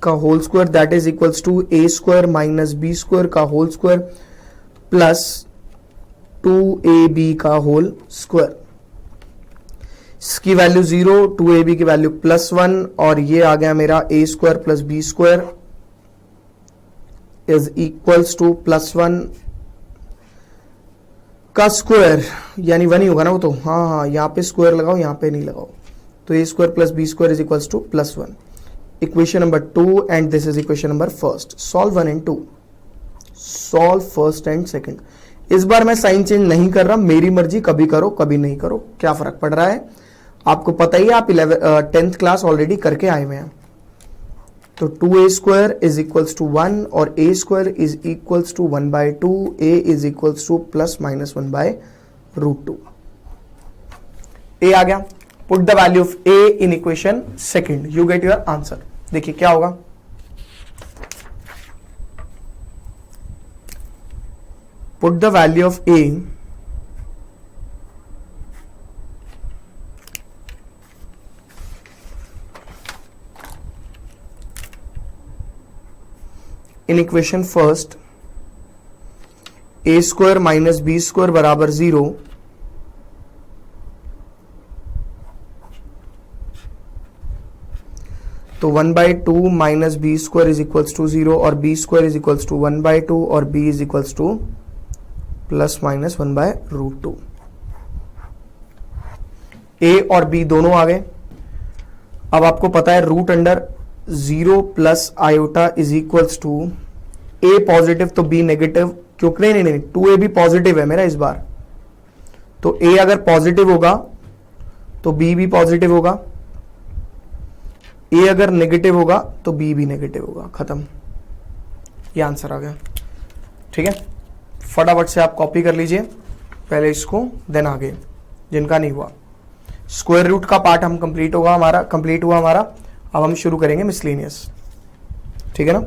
का whole square that is equals to A square minus B square का होल स्क्वायर प्लस 2ab का whole square. इसकी value 0, 2ab की value +1 और ये आ गया मेरा a square plus B square is equals to +1 का स्क्वायर, यानी 1 ही होगा ना वो तो। हाँ, यहाँ पे स्क्वायर लगाओ, यहाँ पे नहीं लगाओ। तो a square plus B square is equals to +1। Equation number 2 and this is equation number first. Solve 1 and 2, solve first and second. इस बार मैं साइन चेंज नहीं कर रहा, मेरी मर्जी, कभी करो कभी नहीं करो, क्या फर्क पड़ रहा है। आपको पता ही है, आप 10th क्लास ऑलरेडी करके आए हुए हैं। तो 2a square is equals to 1 और a square is equals to 1/2, a is equals to +-1/√2। a आ गया। Put the value of a in equation second, you get your answer. देखिए क्या होगा, put the value of a in equation first. a square minus B square बराबर 0, तो 1/2 minus B square is equals to 0 और B square is equals to 1/2 और b is equals to +-1/√2। a और b दोनों आ गए। अब आपको पता है root under 0 plus iota is equals to a positive तो b नेगेटिव, क्योंकि नहीं 2a भी पॉजिटिव है मेरा इस बार। तो a अगर पॉजिटिव होगा तो b भी पॉजिटिव होगा, a अगर नेगेटिव होगा तो b भी नेगेटिव होगा। खत्म, ये आंसर आ गया। ठीक है, फटाफट से आप कॉपी कर लीजिए पहले इसको, देन आगे जिनका नहीं हुआ। स्क्वायर रूट का पार्ट हम कंप्लीट हुआ हमारा। अब हम शुरू करेंगे मिसलेनियस। ठीक है ना।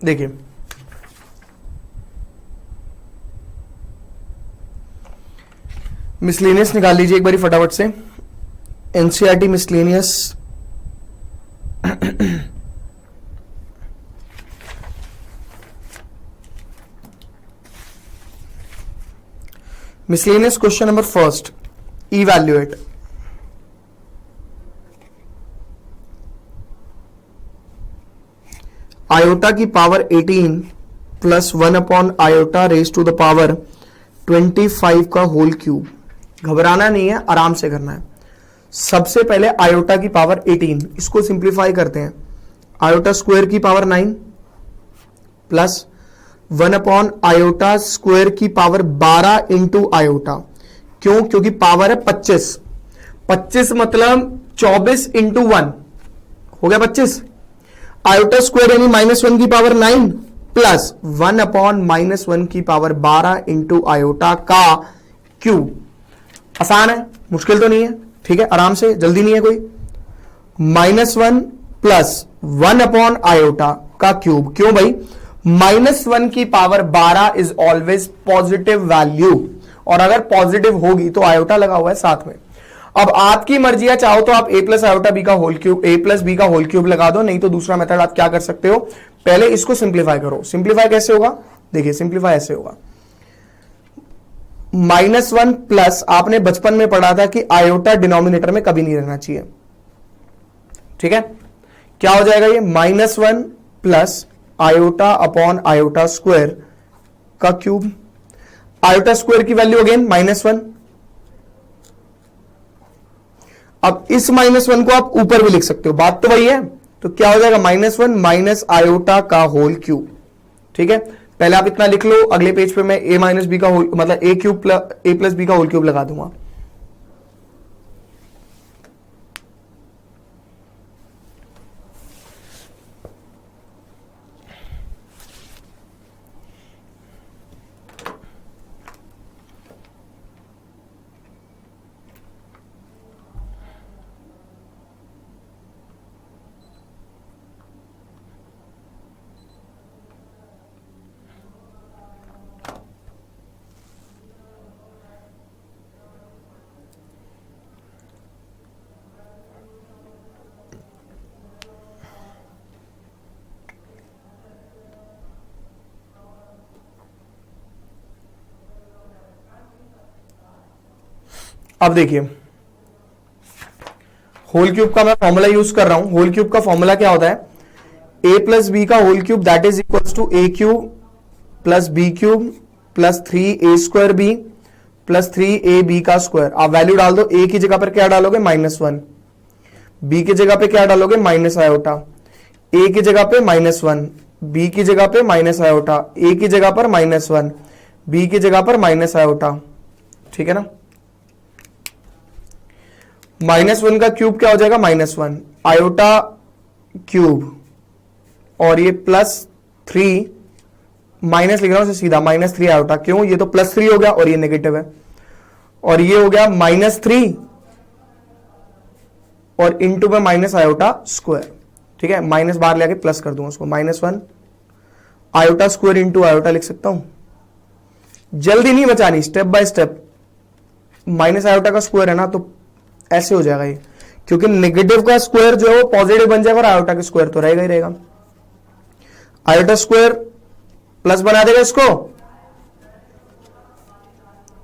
देखिए मिसलेनियस निकाल लीजिए एक बारी फटाफट से। NCERT miscellaneous miscellaneous question number first, evaluate iota की पावर 18 प्लस 1/आयोटा रेज टू द पावर 25 का होल क्यूब। घबराना नहीं है, आराम से करना है। सबसे पहले आयोटा की पावर 18, इसको सिंप्लीफाई करते हैं। आयोटा स्क्वायर की पावर 9 प्लस 1/आयोटा स्क्वायर की पावर 12 इंटू आयोटा। क्यों? क्योंकि पावर है 25, 25 मतलब 24 इंटू 1 हो गया 25। आयोटा स्क्वायर यानी -1 की पावर 9 प्लस 1 अपॉन -1 की पावर 12 इंटू आयोटा का क्यूब। आसान है, मुश्किल तो नहीं है, ठीक है, आराम से, जल्दी नहीं है कोई। -1 प्लस 1 अपॉन आयोटा का क्यूब। क्यों भाई? -1 की power 12 is always positive value, और अगर पॉजिटिव होगी तो आयोटा लगा हुआ है साथ में। अब आपकी मर्जी है, चाहो तो आप a प्लस आयोटा बी का whole cube, a plus b का होल क्यूब लगा दो, नहीं तो दूसरा मेथड आप क्या कर सकते हो, पहले इसको सिंप्लीफाई करो। सिंप्लीफाई कैसे होगा? देखिए सिंप्लीफाई ऐसे होगा, -1 प्लस, आपने बचपन में पढ़ा था कि आयोटा डिनोमिनेटर में कभी नहीं रहना चाहिए, ठीक है। क्या हो जाएगा ये? -1 plus iota upon iota square का क्यूब। आयोटा स्क्वायर की वैल्यू अगेन -1। अब इस -1 को आप ऊपर भी लिख सकते हो, बात तो वही है। तो क्या हो जाएगा? -1 माइनस आयोटा का होल क्यूब, ठीक है। पहले आप इतना लिख लो, अगले पेज पे मैं a माइनस बी का होल, मतलब a प्लस बी का होल क्यूब लगा दूंगा। अब देखिए, होल क्यूब का मैं फॉर्मूला यूज कर रहा हूं। होल क्यूब का फॉर्मूला क्या होता है? a प्लस बी का whole cube that is equals to a cube plus b cube plus 3a square b plus 3ab का स्क्वायर। आप वैल्यू डाल दो, a की जगह पर क्या डालोगे? -1, b की जगह पे क्या डालोगे? माइनस आयोटा, a की जगह पे -1, b की जगह पे माइनस आयोटा, a की जगह पर -1, b की जगह पर माइनस आयोटा, ठीक है ना। -1 का क्यूब क्या हो जाएगा? -1 आयोटा क्यूब, और ये +3, माइनस लिख रहा हूं सीधा, -3 आयोटा। क्यों? ये तो +3 हो गया और ये नेगेटिव है, और ये हो गया -3 और इंटू में माइनस आयोटा स्क्वायर, ठीक है। माइनस बाहर लेके प्लस कर दूंगा उसको, -1 आयोटा स्क्वायर इंटू आयोटा लिख सकता हूं। जल्दी नहीं बचानी, step by step. Minus iota का स्क्वायर है ना, तो ऐसे हो जाएगा ये, क्योंकि नेगेटिव का स्क्वायर जो है वो पॉजिटिव बन जाएगा और आयोटा का स्क्वायर तो रहेगा ही रहेगा। आयोटा स्क्वायर प्लस बना देगा इसको,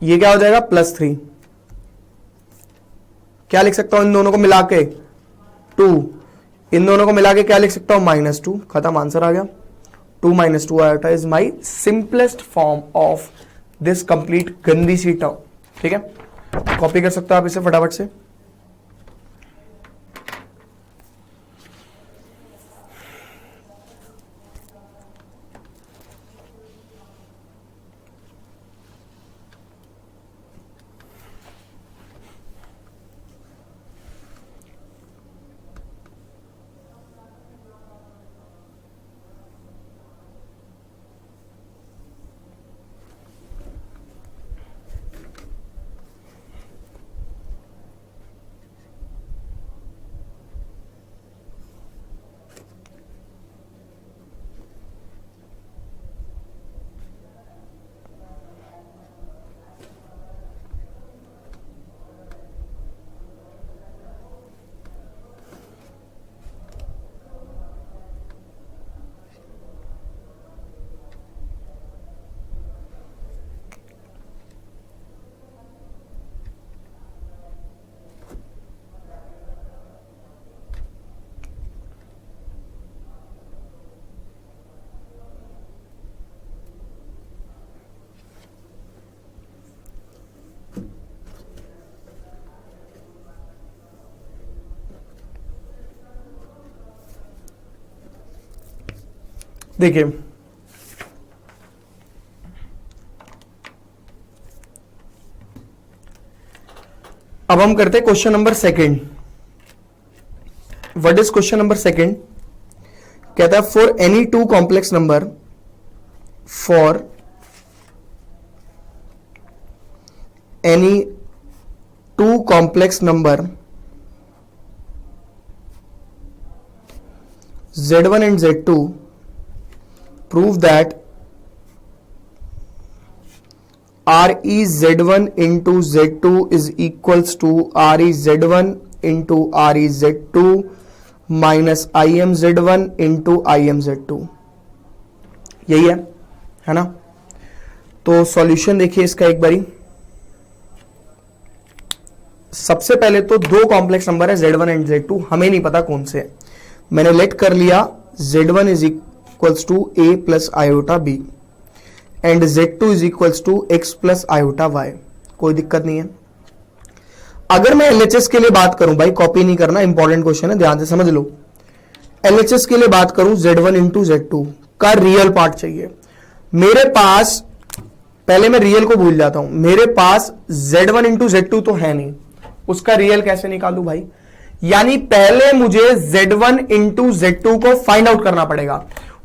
ये क्या हो जाएगा? +3। क्या लिख सकता हूं इन दोनों को मिला के? 2। इन दोनों को मिला के क्या लिख सकता हूं? -2। खत्म, आंसर आ गया। 2 - 2 iota is my simplest form of this complete गंदी सी टर्म, ठीक है। कॉपी कर सकते हो आप इसे फटाफट से। देखिए, अब हम करते हैं question number second. What is question number second? कहता है for any two complex number, for any two complex number Z1 and Z2, prove that RE Z1 into Z2 is equals to RE Z1 into RE Z2 minus IM Z1 into IM Z2. यही है ना? तो solution देखिए इसका एक बारी. सबसे पहले तो दो कॉम्प्लेक्स नंबर है Z1 एंड Z2, हमें नहीं पता कौन से. मैंने लेट कर लिया Z1 is equals to A plus iota B and Z2 is equals to X plus iota Y. कोई दिक्कत नहीं है. अगर मैं LHS के लिए बात करूं, भाई कॉपी नहीं करना, इंपॉर्टेंट क्वेश्चन है, ध्यान से समझ लो. LHS के लिए बात करूं, Z1 इंटू Z2 का रियल पार्ट चाहिए मेरे पास. पहले मैं रियल को भूल जाता हूं. मेरे पास Z1 इंटू Z2 तो है नहीं, उसका रियल कैसे निकालूं भाई? यानी पहले मुझे Z1 इंटू Z2 को फाइंड आउट करना पड़ेगा,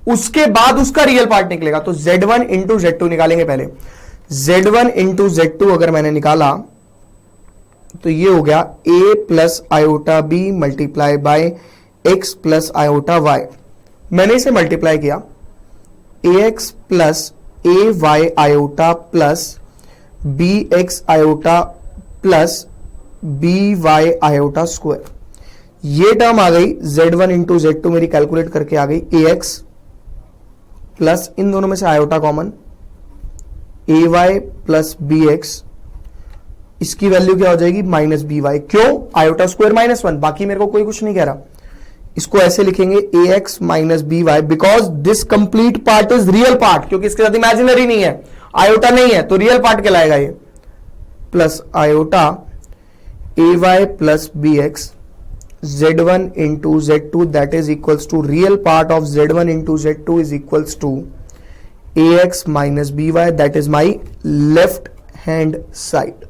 उसके बाद उसका रियल पार्ट निकलेगा. तो Z1 इंटू Z2 निकालेंगे पहले. Z1 इंटू Z2 अगर मैंने निकाला तो ये हो गया A plus iota B multiply by X plus iota Y. मैंने इसे मल्टीप्लाई किया, AX plus AY iota plus BX iota plus BY iota square. ये टर्म आ गई. Z1 इंटू Z2 मेरी कैलकुलेट करके आ गई AX प्लस इन दोनों में से iota common AY plus BX. इसकी वैल्यू क्या हो जाएगी? Minus BY. क्यों? Iota square -1. बाकी मेरे को कोई कुछ नहीं कह रहा. इसको ऐसे लिखेंगे AX minus BY because this complete part is real part, क्योंकि इसके साथ इमेजिनरी नहीं है, आयोटा नहीं है, तो रियल पार्ट कहलाएगा ये. Plus iota AY plus BX Z1 into Z2 that is equals to real part of Z1 into Z2 is equals to AX minus BY, that is my left hand side.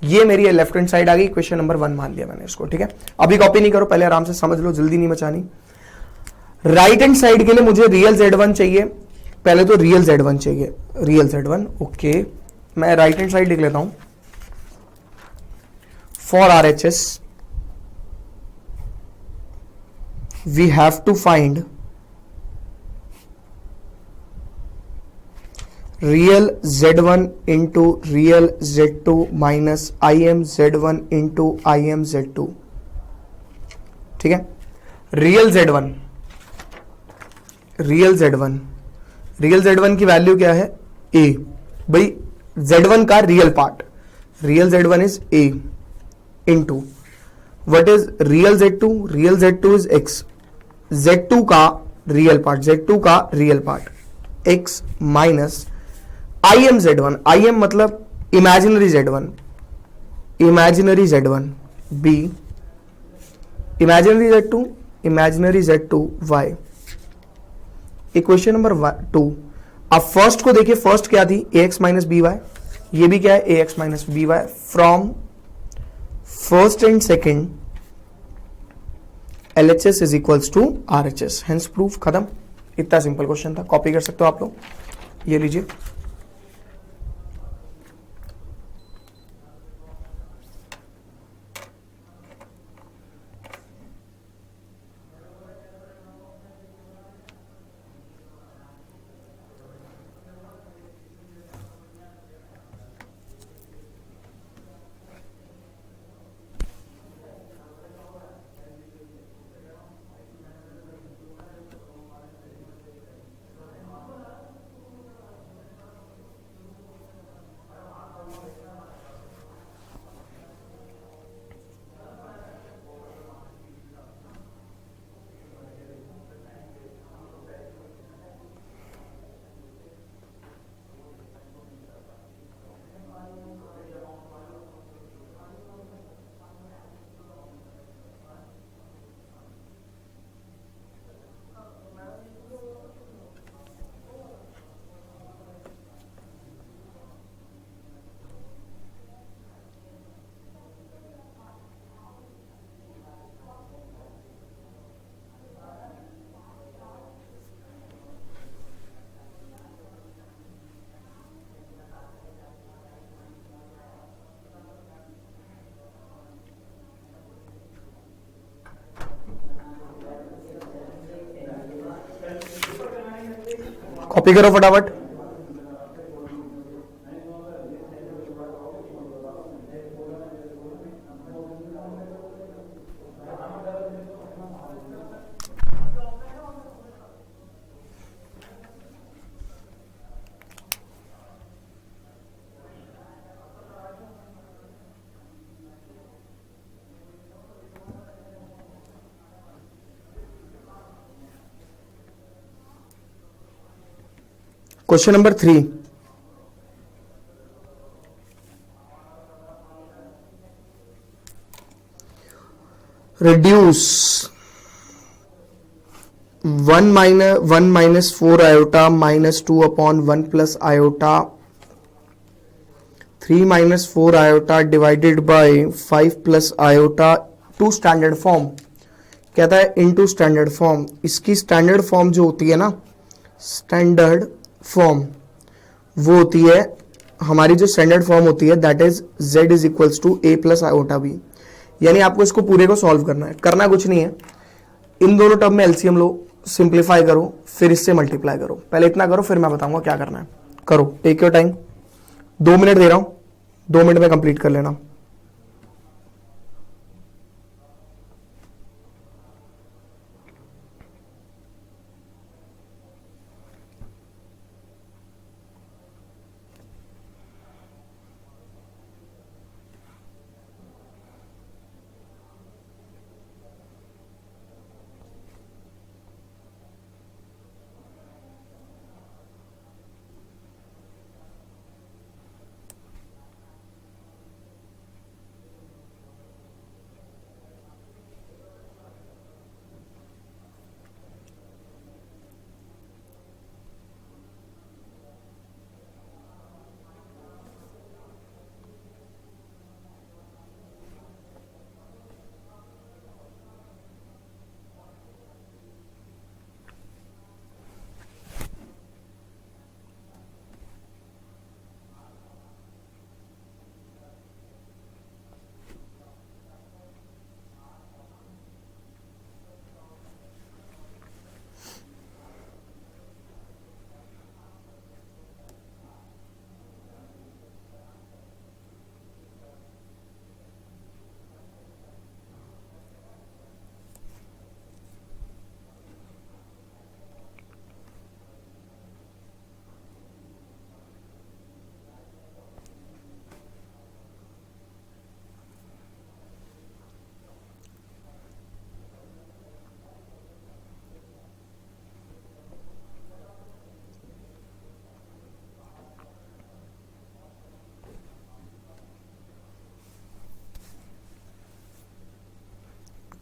ये मेरी left hand side आ गई. Question number 1 मान लिया मैंने इसको. ठीक है, अभी कॉपी नहीं करो, पहले आराम से समझ लो, जल्दी नहीं मचानी. राइट हैंड साइड के लिए मुझे रियल Z1 चाहिए. पहले तो रियल Z1 चाहिए, रियल Z1. ओके, मैं राइट हैंड साइड लिख लेता हूं. For RHS we have to find real Z1 into real Z2 minus IM Z1 into IM Z2. ठीक है, real Z1, real Z1, real Z1 की value क्या है? A. भाई Z1 का real part, real Z1 is A into what is real Z2? Real Z2 is X. Z2 का real part, Z2 का real part X minus IM Z1. IM मतलब imaginary Z1, imaginary Z1 B, imaginary Z2, imaginary Z2 Y. Equation number 2. अब first को देखिए, first क्या थी? AX minus BY. ये भी क्या है? AX minus BY. From first and second LHS is equals to RHS. Hence proof खत्म. इतना सिंपल क्वेश्चन था, कॉपी कर सकते हो आप लोग. ये लीजिए. कॉपी करो फटाफट। Question number 3, reduce 1 minus 4 iota minus 2 upon 1 plus iota 3 minus 4 iota divided by 5 plus iota to standard form। कहता है इनटू स्टैंडर्ड फॉर्म। इसकी स्टैंडर्ड फॉर्म जो होती है ना, स्टैंडर्ड फॉर्म वो होती है, हमारी जो स्टैंडर्ड फॉर्म होती है that is z is equals to a plus iota b। यानी आपको इसको पूरे को सॉल्व करना है, करना कुछ नहीं है, इन दोनों टर्म में एलसीएम लो, सिंप्लीफाई करो, फिर इससे मल्टीप्लाई करो। पहले इतना करो, फिर मैं बताऊंगा क्या करना है। करो, टेक योर टाइम, 2 मिनट दे रहा हूं, 2 मिनट में कंप्लीट कर लेना।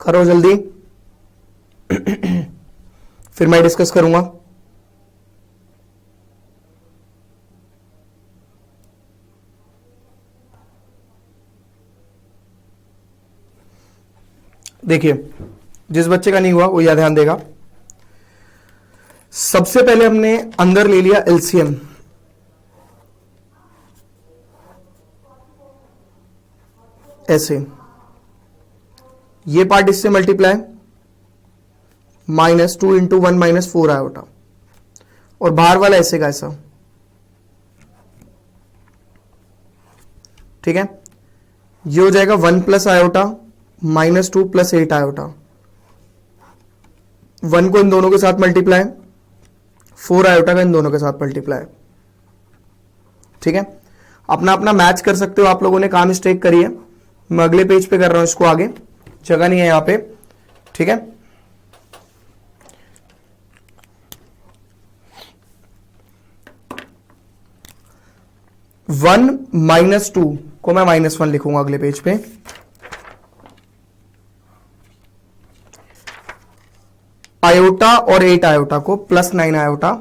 करो जल्दी, फिर मैं डिस्कस करूंगा। देखिए, जिस बच्चे का नहीं हुआ वो यह ध्यान देगा। सबसे पहले हमने अंदर ले लिया एलसीएम, ऐसे ये पार्ट इससे मल्टीप्लाई, -2 इंटू 1 माइनस 4 आयोटा, और बाहर वाला ऐसे का ऐसा, ठीक है। ये हो जाएगा 1 प्लस आयोटा -2 प्लस 8 आयोटा, 1 को इन दोनों के साथ मल्टीप्लाई, 4 आयोटा का इन दोनों के साथ मल्टीप्लाई, ठीक है। अपना अपना मैच कर सकते हो आप लोगों ने, कहां मिस्टेक करी है। मैं अगले पेज पे कर रहा हूं इसको, आगे जगह नहीं है यहां पे, ठीक है। वन -2 को मैं -1 लिखूंगा अगले पेज पे, आयोटा और 8 आयोटा को +9 आयोटा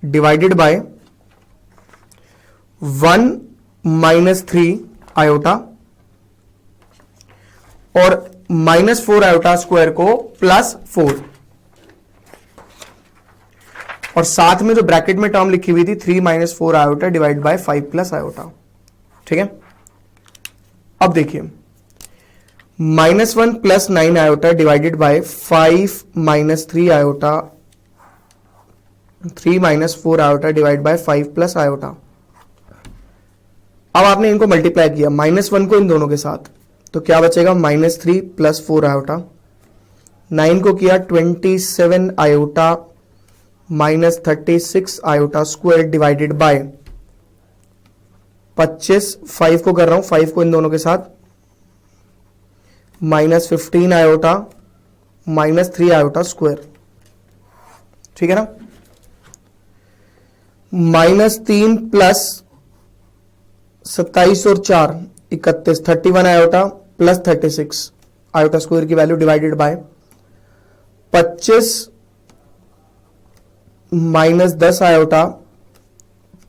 डिवाइडेड बाय 1 -3 आयोटा और -4 आयोटा स्क्वायर को +4, और साथ में जो ब्रैकेट में टर्म लिखी हुई थी 3 - 4 iota divide by 5 plus iota, ठीक है। अब देखिए, -1 + 9 iota divided by 5 - 3 iota 3 minus 4 iota divide by 5 plus iota. अब आपने इनको मल्टीप्लाई किया, -1 को इन दोनों के साथ, तो क्या बचेगा -3 प्लस 4 आयोटा। 9 को किया 27 iota minus 36 iota square divided by 25। 5 को कर रहा हूं, 5 को इन दोनों के साथ, -15 आयोटा -3 आयोटा स्क्वायर। ठीक है ना। -3 प्लस 27 और 4 31, 31 आयोटा प्लस 36 आयोटा स्क्वायर की value divided by 25 minus 10 iota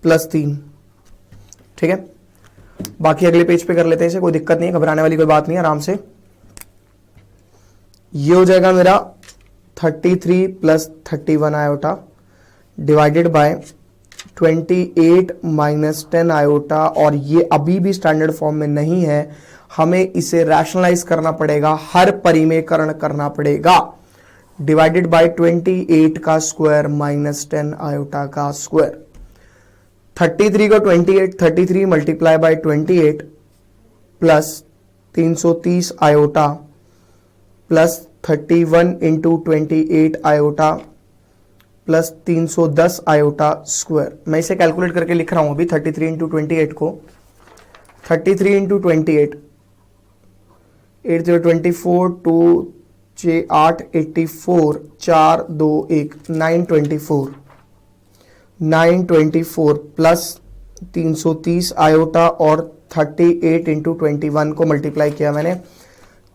plus 3। ठीक है, बाकी अगले पेज पे कर लेते हैं इसे, कोई दिक्कत नहीं है, घबराने वाली कोई बात नहीं है, आराम से। ये हो जाएगा मेरा 33 plus 31 iota divided by 28 minus 10 iota, और ये अभी भी स्टैंडर्ड फॉर्म में नहीं है, हमें इसे रैशनलाइज करना पड़ेगा, हर परिमेयकरण करना पड़ेगा। डिवाइडेड बाय 28 का स्क्वायर माइनस 10 आयोटा का स्क्वायर। 33 को 28, 33 multiply by 28 plus 330 iota plus 31 into 28 iota plus 310 iota square. मैं इसे कैलकुलेट करके लिख रहा हूं अभी। 33 इंटू 28 को 33 इंटू 28, 8 0 24, 2 6 8 84, 4 2 1 924, 924 प्लस 330 आयोटा और 38 इंटू 21 को मल्टीप्लाई किया मैंने,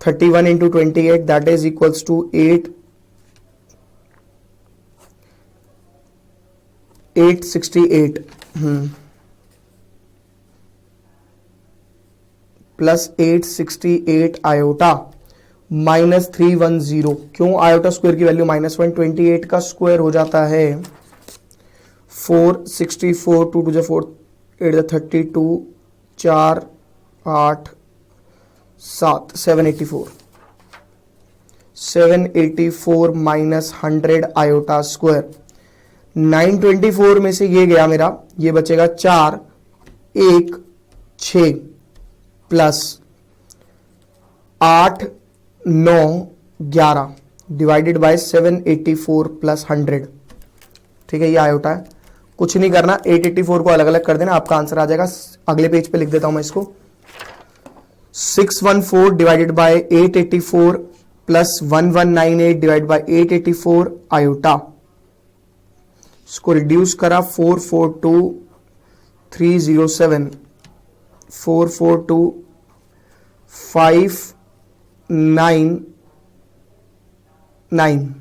31 into 28 that is equals to 868 plus 868 iota minus 310। क्यों आयोटा स्क्वायर की वैल्यू -1, 28 का स्क्वायर हो जाता है 464, 2 2 4 8 32, 4 8 7 784, 784 माइनस 100 आयोटा स्क्वायर। 924 में से ये गया मेरा, ये बचेगा 4 1 6 प्लस 8 9 11 डिवाइडेड बाय 784 प्लस 100। ठीक है, ये आयोटा है, कुछ नहीं करना, 884 को अलग अलग कर देना, आपका आंसर आ जाएगा। अगले पेज पे लिख देता हूं मैं इसको। 614 divided by 884 plus 1198 divide by 884 iota. इसको रिड्यूस करा, 442 307, 442 599,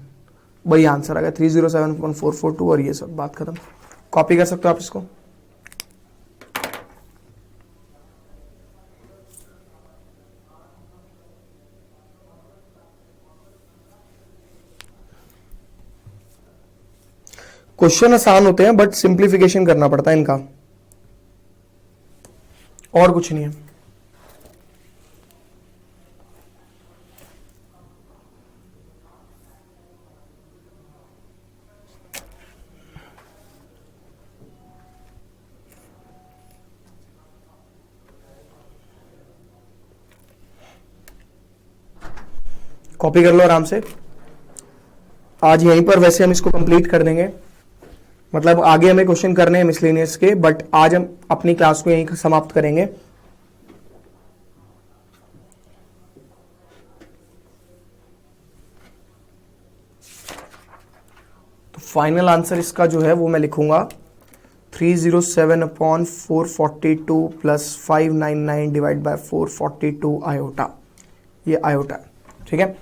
वही आंसर आ गया 307.442, और ये सब बात खत्म। कॉपी कर सकते हो आप इसको। क्वेश्चन आसान होते हैं बट सिंप्लीफिकेशन करना पड़ता है इनका, और कुछ नहीं है। कॉपी कर लो आराम से। आज यहीं पर वैसे हम इसको कंप्लीट कर देंगे, मतलब आगे हमें क्वेश्चन करने हैं मिसलेनियस के, बट आज हम अपनी क्लास को यहीं समाप्त करेंगे। तो फाइनल आंसर इसका जो है वो मैं लिखूंगा 307/442 प्लस 599 डिवाइड बाय 442 आयोटा। ये आयोटा, ठीक है।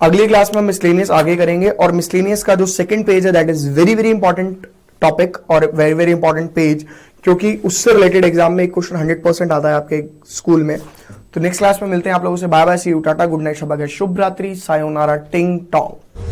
अगली क्लास में हम मिसलेनियस आगे करेंगे, और मिसलेनियस का जो सेकंड पेज है that is very very important topic और वेरी वेरी इंपॉर्टेंट पेज, क्योंकि उससे रिलेटेड एग्जाम में एक क्वेश्चन 100% आता है आपके स्कूल में। तो नेक्स्ट क्लास में मिलते हैं आप लोगों से। Bye bye, see you, tata, good night, शब्बा खैर, शुभ रात्रि, सायोनारा, टिंग टोंग।